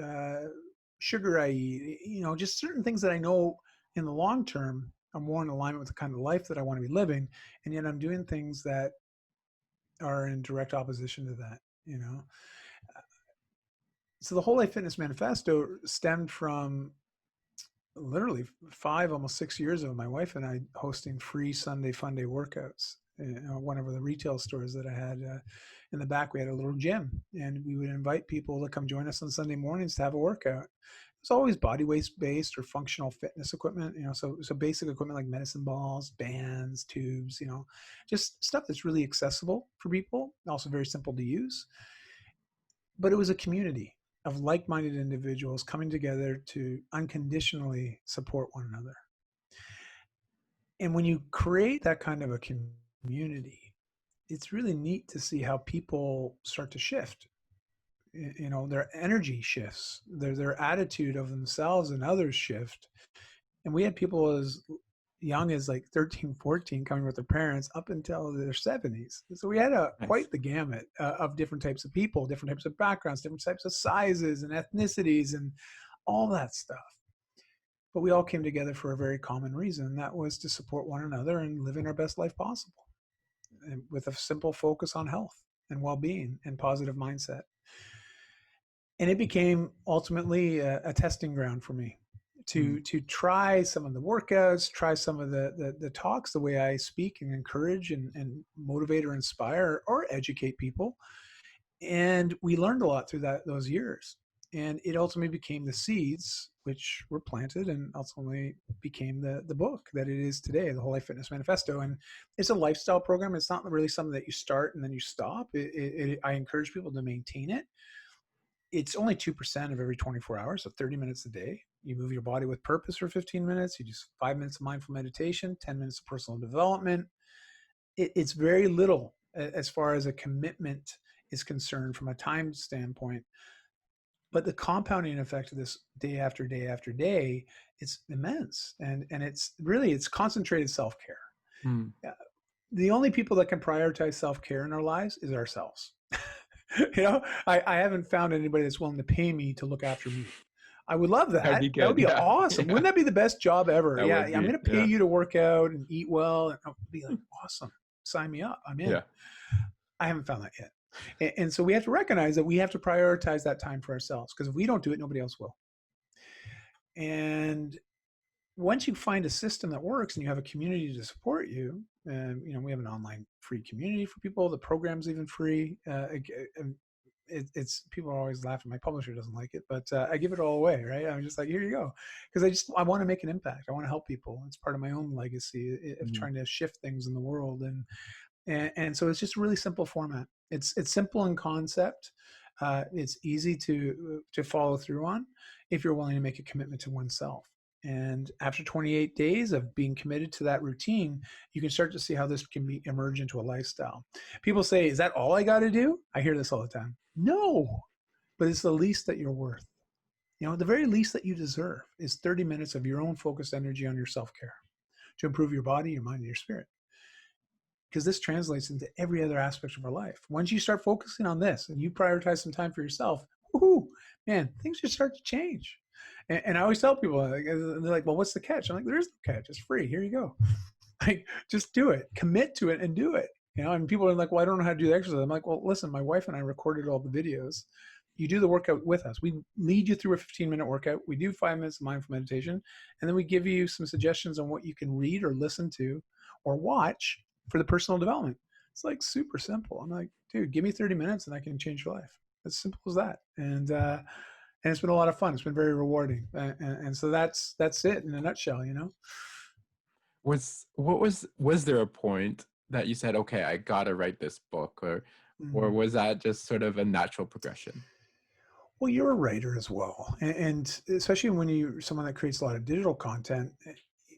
sugar I eat, just certain things that I know in the long term are more in alignment with the kind of life that I want to be living. And yet I'm doing things that are in direct opposition to that. So the Whole Life Fitness Manifesto stemmed from literally 5, almost 6 years of my wife and I hosting free Sunday Fun Day workouts. one of the retail stores that I had. In the back, we had a little gym, and we would invite people to come join us on Sunday mornings to have a workout. It's always body weight based or functional fitness equipment, so basic equipment like medicine balls, bands, tubes, just stuff that's really accessible for people, also very simple to use. But it was a community of like-minded individuals coming together to unconditionally support one another. And when you create that kind of a community, it's really neat to see how people start to shift. Their energy shifts, their attitude of themselves and others shift. And we had people as young as like 13, 14 coming with their parents up until their 70s. So we had quite the gamut of different types of people, different types of backgrounds, different types of sizes and ethnicities and all that stuff. But we all came together for a very common reason, and that was to support one another and live in our best life possible, and with a simple focus on health and well-being and positive mindset. And it became ultimately a testing ground for me to try some of the workouts, try some of the talks, the way I speak and encourage and motivate or inspire or educate people. And we learned a lot through those years. And it ultimately became the seeds which were planted and ultimately became the book that it is today, the Whole Life Fitness Manifesto. And it's a lifestyle program. It's not really something that you start and then you stop. I encourage people to maintain it. It's only 2% of every 24 hours, so 30 minutes a day. You move your body with purpose for 15 minutes. You do 5 minutes of mindful meditation, 10 minutes of personal development. It's very little as far as a commitment is concerned from a time standpoint. But the compounding effect of this day after day after day, it's immense. And it's concentrated self-care. The only people that can prioritize self-care in our lives is ourselves. I haven't found anybody that's willing to pay me to look after me. I would love that. That'd be good. That would be awesome. Yeah. Wouldn't that be the best job ever? That Yeah, would be, I'm going to pay you to work out and eat well. And I'll be like, awesome. Sign me up. I'm in. Yeah. I haven't found that yet. And so we have to recognize that we have to prioritize that time for ourselves, because if we don't do it, nobody else will. And once you find a system that works and you have a community to support you, we have an online free community for people. The program's even free. It's people are always laughing. My publisher doesn't like it, but I give it all away, right? I'm just like, here you go, because I want to make an impact. I want to help people. It's part of my own legacy of trying to shift things in the world, and so it's just a really simple format. It's simple in concept. It's easy to follow through on if you're willing to make a commitment to oneself. And after 28 days of being committed to that routine, you can start to see how this can emerge into a lifestyle. People say, is that all I got to do? I hear this all the time. No, but it's the least that you're worth. The very least that you deserve is 30 minutes of your own focused energy on your self-care to improve your body, your mind, and your spirit. Because this translates into every other aspect of our life. Once you start focusing on this and you prioritize some time for yourself, man, things just start to change. And I always tell people, they're like, well, what's the catch? I'm like, there is no catch. It's free. Here you go. Like, just do it. Commit to it and do it. And people are like, well, I don't know how to do the exercise. I'm like, well, listen, my wife and I recorded all the videos. You do the workout with us. We lead you through a 15-minute workout. We do 5 minutes of mindful meditation. And then we give you some suggestions on what you can read or listen to or watch for the personal development. It's like super simple. I'm like, dude, give me 30 minutes and I can change your life. As simple as that. And it's been a lot of fun. It's been very rewarding. And so that's it in a nutshell, Was there a point that you said, okay, I gotta write this book, or was that just sort of a natural progression? Well, you're a writer as well. And especially when you're someone that creates a lot of digital content,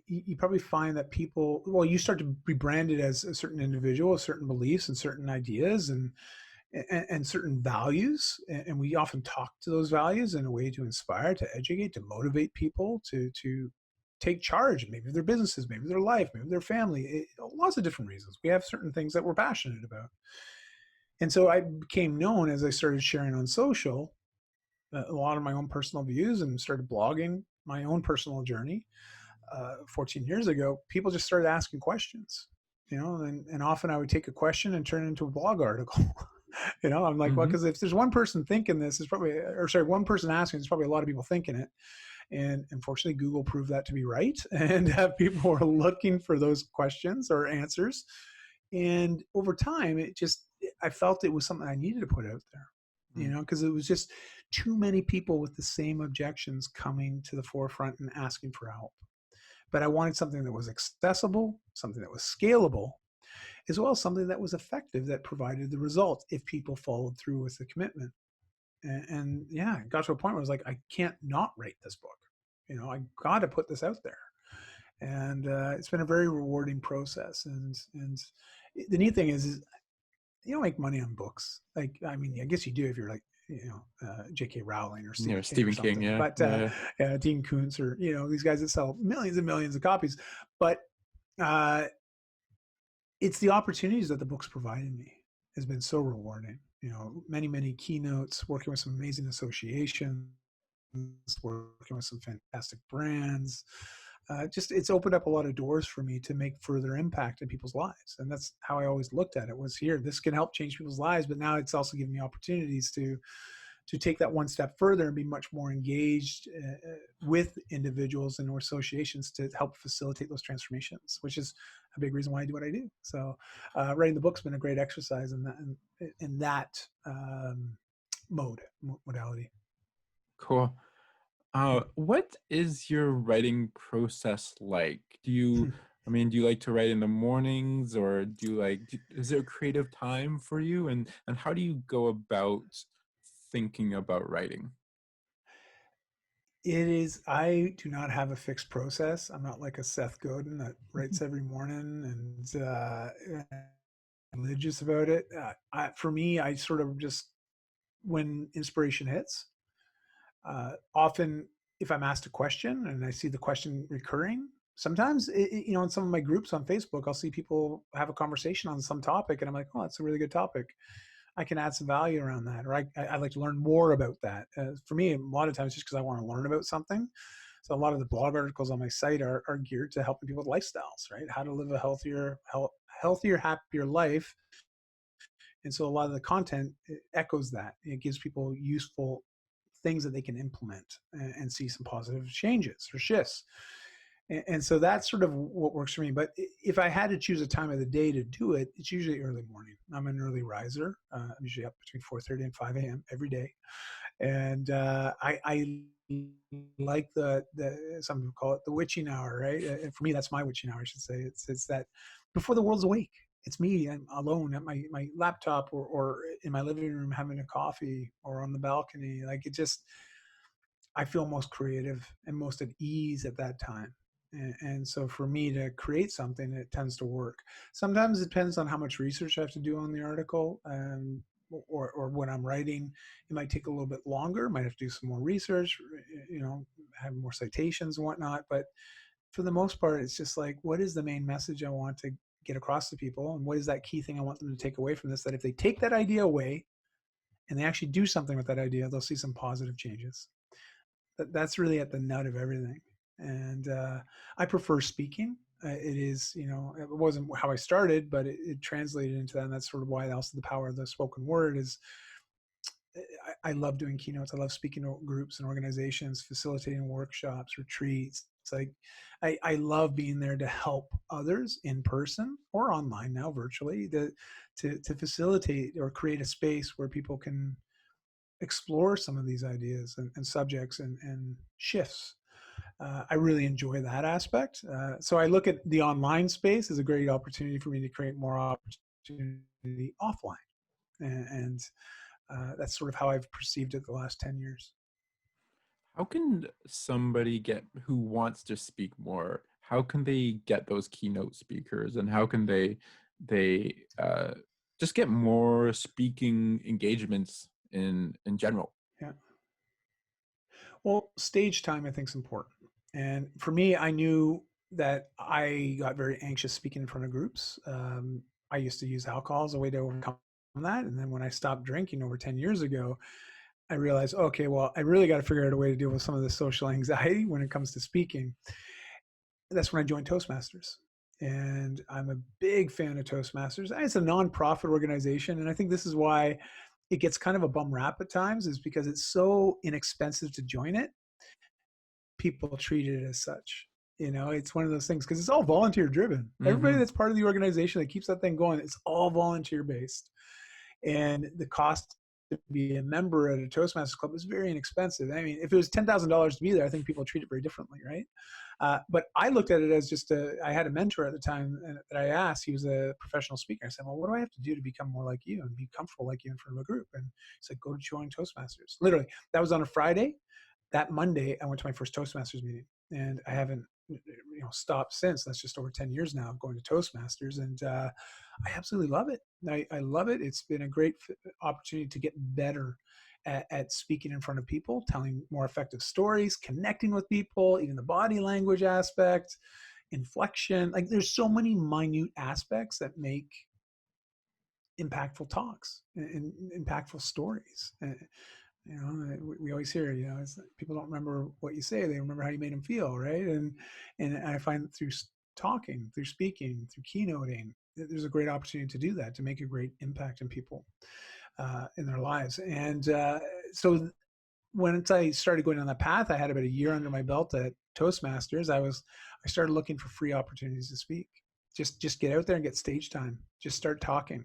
you probably find that you start to be branded as a certain individual, certain beliefs and certain ideas and certain values. And we often talk to those values in a way to inspire, to educate, to motivate people to take charge, maybe of their businesses, maybe their life, maybe their family, lots of different reasons. We have certain things that we're passionate about. And so I became known as I started sharing on social a lot of my own personal views and started blogging my own personal journey 14 years ago. People just started asking questions, and often I would take a question and turn it into a blog article. I'm like, well, because if there's one person thinking this, one person asking, there's probably a lot of people thinking it. And unfortunately, Google proved that to be right. And people were looking for those questions or answers. And over time, I felt it was something I needed to put out there, Mm. because it was just too many people with the same objections coming to the forefront and asking for help. But I wanted something that was accessible, something that was scalable, as well as something that was effective, that provided the result if people followed through with the commitment. And yeah, it got to a point where I was like, I can't not write this book. I got to put this out there. And it's been a very rewarding process. And the neat thing is you don't make money on books. Like, I mean, I guess you do if you're like, J.K. Rowling or Stephen King or Stephen King, something. yeah, But yeah. Dean Koontz, or these guys that sell millions and millions of copies. But uh, it's the opportunities that the books provided me has been so rewarding. Many keynotes, working with some amazing associations, working with some fantastic brands. Just it's opened up a lot of doors for me to make further impact in people's lives, and that's how I always looked at it. Was here, this can help change people's lives, but now it's also giving me opportunities to take that one step further and be much more engaged with individuals and or associations to help facilitate those transformations, which is a big reason why I do what I do. So writing the book's been a great exercise in that modality. Cool. What is your writing process like? Do you like to write in the mornings, or is there creative time for you? And how do you go about thinking about writing? It is. I do not have a fixed process. I'm not like a Seth Godin that writes every morning and religious about it. For me, I sort of just, when inspiration hits, often if I'm asked a question and I see the question recurring, sometimes in some of my groups on Facebook, I'll see people have a conversation on some topic, and I'm like, oh, that's a really good topic. I can add some value around that, or I'd like to learn more about that. For me, a lot of times, just because I want to learn about something. So a lot of the blog articles on my site are geared to helping people with lifestyles, right? How to live a healthier, happier life. And so a lot of the content echoes that. It gives people useful things that they can implement and see some positive changes or shifts. And so that's sort of what works for me. But if I had to choose a time of the day to do it, it's usually early morning. I'm an early riser. I'm usually up between 4:30 and 5 a.m. every day. And I like some people call it the witching hour, right? And for me, that's my witching hour, I should say. It's that before the world's awake. It's me. I'm alone at my laptop or in my living room having a coffee or on the balcony. Like, I feel most creative and most at ease at that time. And so for me to create something, it tends to work. Sometimes it depends on how much research I have to do on the article, or when I'm writing, it might take a little bit longer. Might have to do some more research, have more citations and whatnot. But for the most part, it's just like, what is the main message I want to get across to people, and what is that key thing I want them to take away from this? That if they take that idea away and they actually do something with that idea, they'll see some positive changes. That's really at the nut of everything. And I prefer speaking. It is, it wasn't how I started, but it translated into that. And that's sort of why also the power of the spoken word is. I love doing keynotes. I love speaking to groups and organizations, facilitating workshops, retreats. It's like I love being there to help others in person or online now, virtually, to facilitate or create a space where people can explore some of these ideas and subjects and shifts. I really enjoy that aspect. So I look at the online space as a great opportunity for me to create more opportunity offline. And that's sort of how I've perceived it the last 10 years. How can somebody who wants to speak more? How can they get those keynote speakers, and how can they just get more speaking engagements in general? Yeah. Well, stage time, I think, is important. And for me, I knew that I got very anxious speaking in front of groups. I used to use alcohol as a way to overcome that. And then when I stopped drinking over 10 years ago, I realized, okay, well, I really got to figure out a way to deal with some of the social anxiety when it comes to speaking. That's when I joined Toastmasters. And I'm a big fan of Toastmasters. It's a nonprofit organization. And I think this is why it gets kind of a bum rap at times, is because it's so inexpensive to join it. People treat it as such. It's one of those things because it's all volunteer driven. Everybody that's part of the organization that keeps that thing going, it's all volunteer based. And the cost to be a member at a Toastmasters club is very inexpensive. I mean, if it was $10,000 to be there, I think people treat it very differently, right? But I looked at it as I had a mentor at the time that I asked. He was a professional speaker. I said, well, what do I have to do to become more like you and be comfortable like you in front of a group? And he said, go to join Toastmasters. Literally, that was on a Friday. That Monday, I went to my first Toastmasters meeting, and I haven't stopped since. That's just over 10 years now of going to Toastmasters, and I absolutely love it. I love it. It's been a great opportunity to get better at speaking in front of people, telling more effective stories, connecting with people, even the body language aspect, inflection. Like there's so many minute aspects that make impactful talks and impactful stories. We always hear, it's like people don't remember what you say; they remember how you made them feel, right? And I find that through talking, through speaking, through keynoting, there's a great opportunity to do that, to make a great impact in people in their lives. And so once I started going on that path, I had about a year under my belt at Toastmasters. I started looking for free opportunities to speak. Just get out there and get stage time. Just start talking.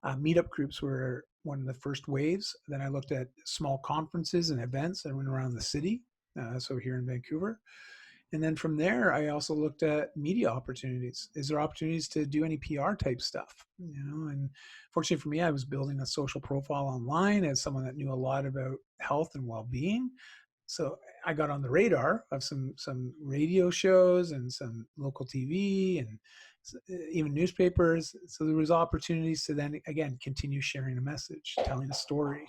Meetup groups were one of the first waves. Then I looked at small conferences and events that went around the city. So here in Vancouver. And then from there, I also looked at media opportunities. Is there opportunities to do any PR type stuff? And fortunately for me, I was building a social profile online as someone that knew a lot about health and well-being. So I got on the radar of some radio shows and some local TV and even newspapers. So there was opportunities to then, again, continue sharing a message, telling a story.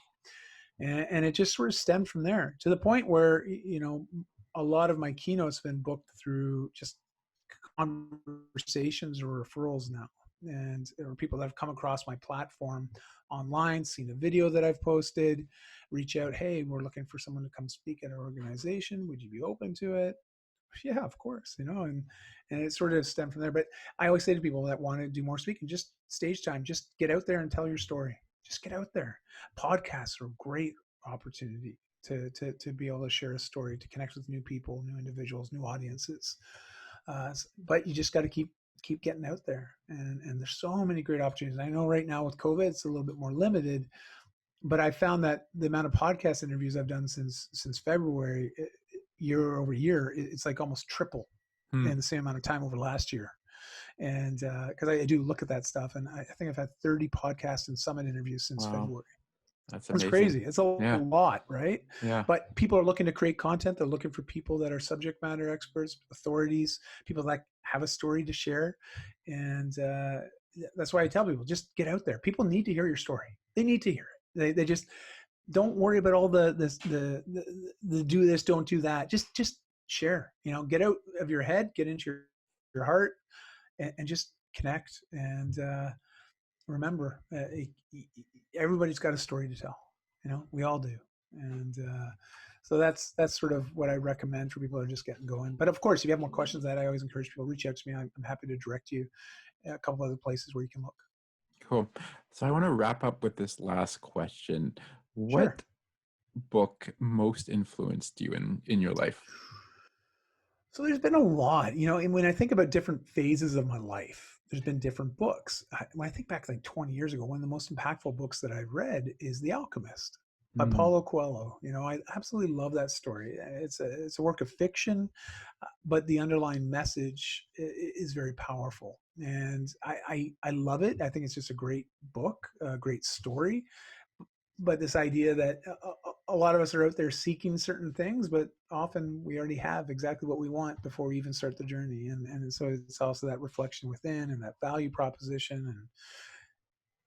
And it just sort of stemmed from there to the point where, a lot of my keynotes have been booked through just conversations or referrals now. And there are people that have come across my platform online, seen a video that I've posted, reach out, hey, we're looking for someone to come speak at our organization. Would you be open to it? Yeah, of course, and it sort of stemmed from there. But I always say to people that want to do more speaking, just stage time, just get out there and tell your story. Just get out there. Podcasts are a great opportunity to be able to share a story, to connect with new people, new individuals, new audiences. But you just got to keep getting out there. And there's so many great opportunities. I know right now with COVID, it's a little bit more limited, but I found that the amount of podcast interviews I've done since February, year over year, it's like almost triple in the same amount of time over last year. And because I do look at that stuff, and I think I've had 30 podcast and summit interviews since February. That's amazing. It's crazy. It's a lot, right? Yeah. But people are looking to create content. They're looking for people that are subject matter experts, authorities, people that have a story to share. And that's why I tell people, just get out there. People need to hear your story. They need to hear it. They just don't worry about all the do this, don't do that. Just share, get out of your head, get into your heart, and just connect. And remember, everybody's got a story to tell. We all do. And so that's sort of what I recommend for people that are just getting going. But of course, if you have more questions, that I always encourage people to reach out to me. I'm happy to direct you a couple other places where you can look. Cool. So I want to wrap up with this last question. What Sure. book most influenced you in your life? So there's been a lot, and when I think about different phases of my life, there's been different books. When I think back like 20 years ago, one of the most impactful books that I've read is The Alchemist by Paulo Coelho. I absolutely love that story. It's a work of fiction, but the underlying message is very powerful. And I love it. I think it's just a great book, a great story. But this idea that a lot of us are out there seeking certain things, but often we already have exactly what we want before we even start the journey. And so it's also that reflection within and that value proposition. And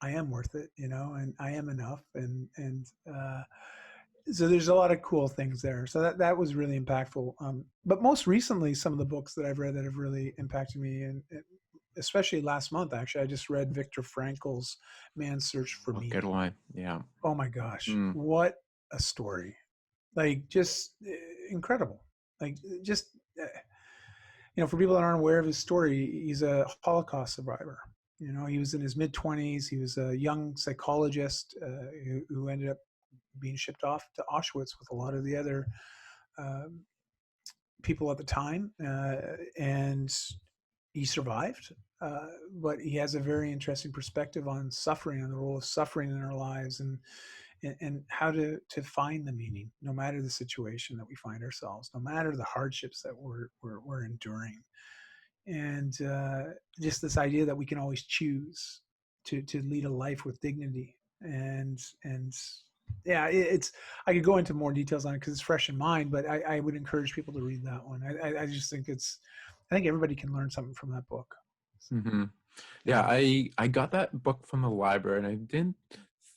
I am worth it, and I am enough. And so there's a lot of cool things there. So that was really impactful. But most recently, some of the books that I've read that have really impacted me, and especially last month, actually, I just read Viktor Frankl's Man's Search for Meaning. Good one. Yeah. Oh my gosh. What a story. Like just incredible. Like just, for people that aren't aware of his story, he's a Holocaust survivor. He was in his mid-20s. He was a young psychologist who ended up being shipped off to Auschwitz with a lot of the other people at the time, and he survived. But he has a very interesting perspective on suffering and the role of suffering in our lives, and how to find the meaning, no matter the situation that we find ourselves, no matter the hardships that we're enduring, and just this idea that we can always choose to lead a life with dignity. And yeah, it's I could go into more details on it because it's fresh in mind, but I would encourage people to read that one. I just think I think everybody can learn something from that book. Hmm. Yeah, Yeah. I got that book from the library, and I didn't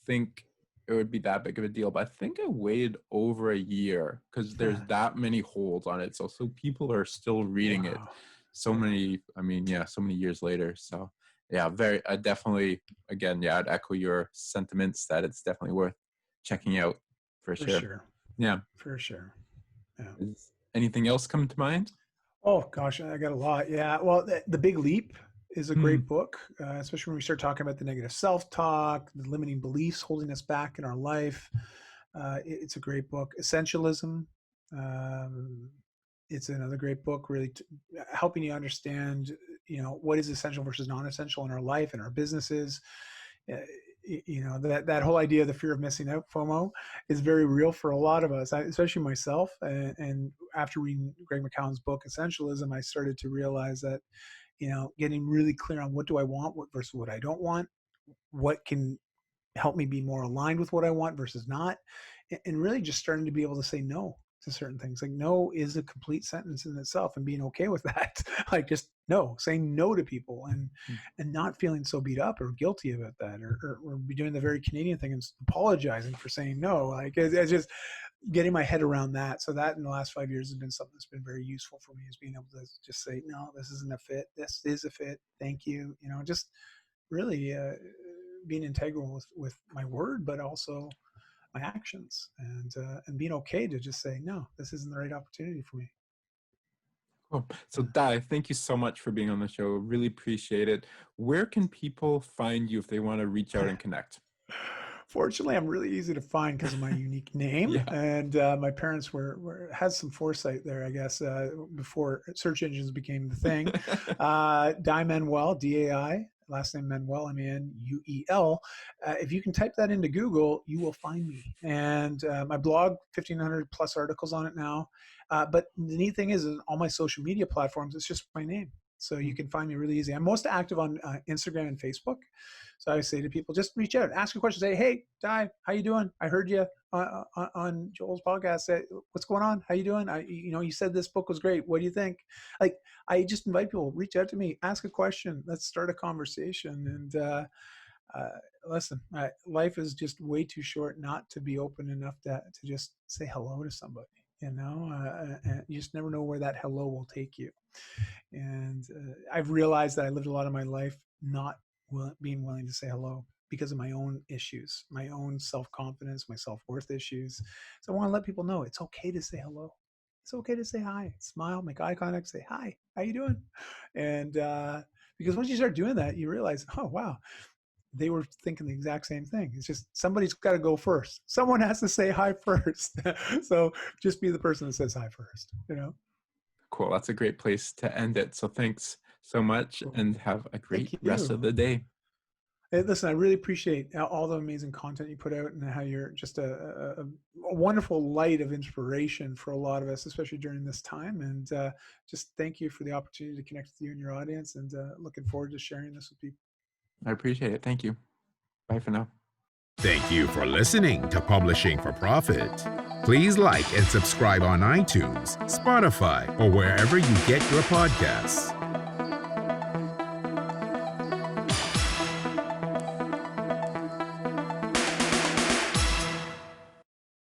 think it would be that big of a deal, but I think I waited over a year because there's that many holds on it. So people are still reading it. Wow. So Yeah. many, I mean, yeah, so many years later. So yeah, I definitely, again, yeah, I'd echo your sentiments that it's definitely worth checking out for For sure. sure. Yeah. For sure. Yeah. Is anything else come to mind? Oh gosh, I got a lot. Yeah. Well, the Big Leap is a great book, especially when we start talking about the negative self-talk, the limiting beliefs holding us back in our life. It's a great book. Essentialism. Um, it's another great book, really helping you understand, what is essential versus non-essential in our life and our businesses. Uh, that whole idea of the fear of missing out, FOMO, is very real for a lot of us, especially myself. And after reading Greg McCown's book Essentialism, I started to realize that getting really clear on what do I want versus what I don't want, what can help me be more aligned with what I want versus not, and really just starting to be able to say no to certain things. Like no is a complete sentence in itself, and being okay with that. Like just no, saying no to people, and not feeling so beat up or guilty about that, or be doing the very Canadian thing and apologizing for saying no. Like it's just getting my head around that. So that in the last 5 years has been something that's been very useful for me, is being able to just say, no, this isn't a fit. This is a fit. Thank you. Just really being integral with my word, but also my actions, and being okay to just say, no, this isn't the right opportunity for me. Cool. So Dai, thank you so much for being on the show. Really appreciate it. Where can people find you if they want to reach out and connect? Fortunately, I'm really easy to find because of my unique name, Yeah. and my parents had some foresight there, I guess, before search engines became the thing. Dai Manuel, Dai, last name Manuel, Manuel. If you can type that into Google, you will find me. And my blog, 1,500 plus articles on it now. But the neat thing is, in all my social media platforms, it's just my name. So you can find me really easy. I'm most active on Instagram and Facebook. So I say to people, just reach out, ask a question, say, hey, Dai, how you doing? I heard you on Joel's podcast. Say, what's going on? How you doing? You said this book was great. What do you think? Like, I just invite people, reach out to me, ask a question. Let's start a conversation. And listen, life is just way too short not to be open enough to just say hello to somebody. And you just never know where that hello will take you. And I've realized that I lived a lot of my life not being willing to say hello because of my own issues, my own self-confidence, my self-worth issues. So I want to let people know it's okay to say hello. It's okay to say hi, smile, make eye contact, say hi, how you doing? And because once you start doing that, you realize, oh, wow, they were thinking the exact same thing. It's just somebody's got to go first. Someone has to say hi first. So just be the person that says hi first, Cool. That's a great place to end it. So thanks so much, and have a great rest of the day. Hey, listen, I really appreciate all the amazing content you put out, and how you're just a wonderful light of inspiration for a lot of us, especially during this time. And just thank you for the opportunity to connect with you and your audience, and looking forward to sharing this with people. I appreciate it. Thank you. Bye for now. Thank you for listening to Publishing for Profit. Please like and subscribe on iTunes, Spotify, or wherever you get your podcasts.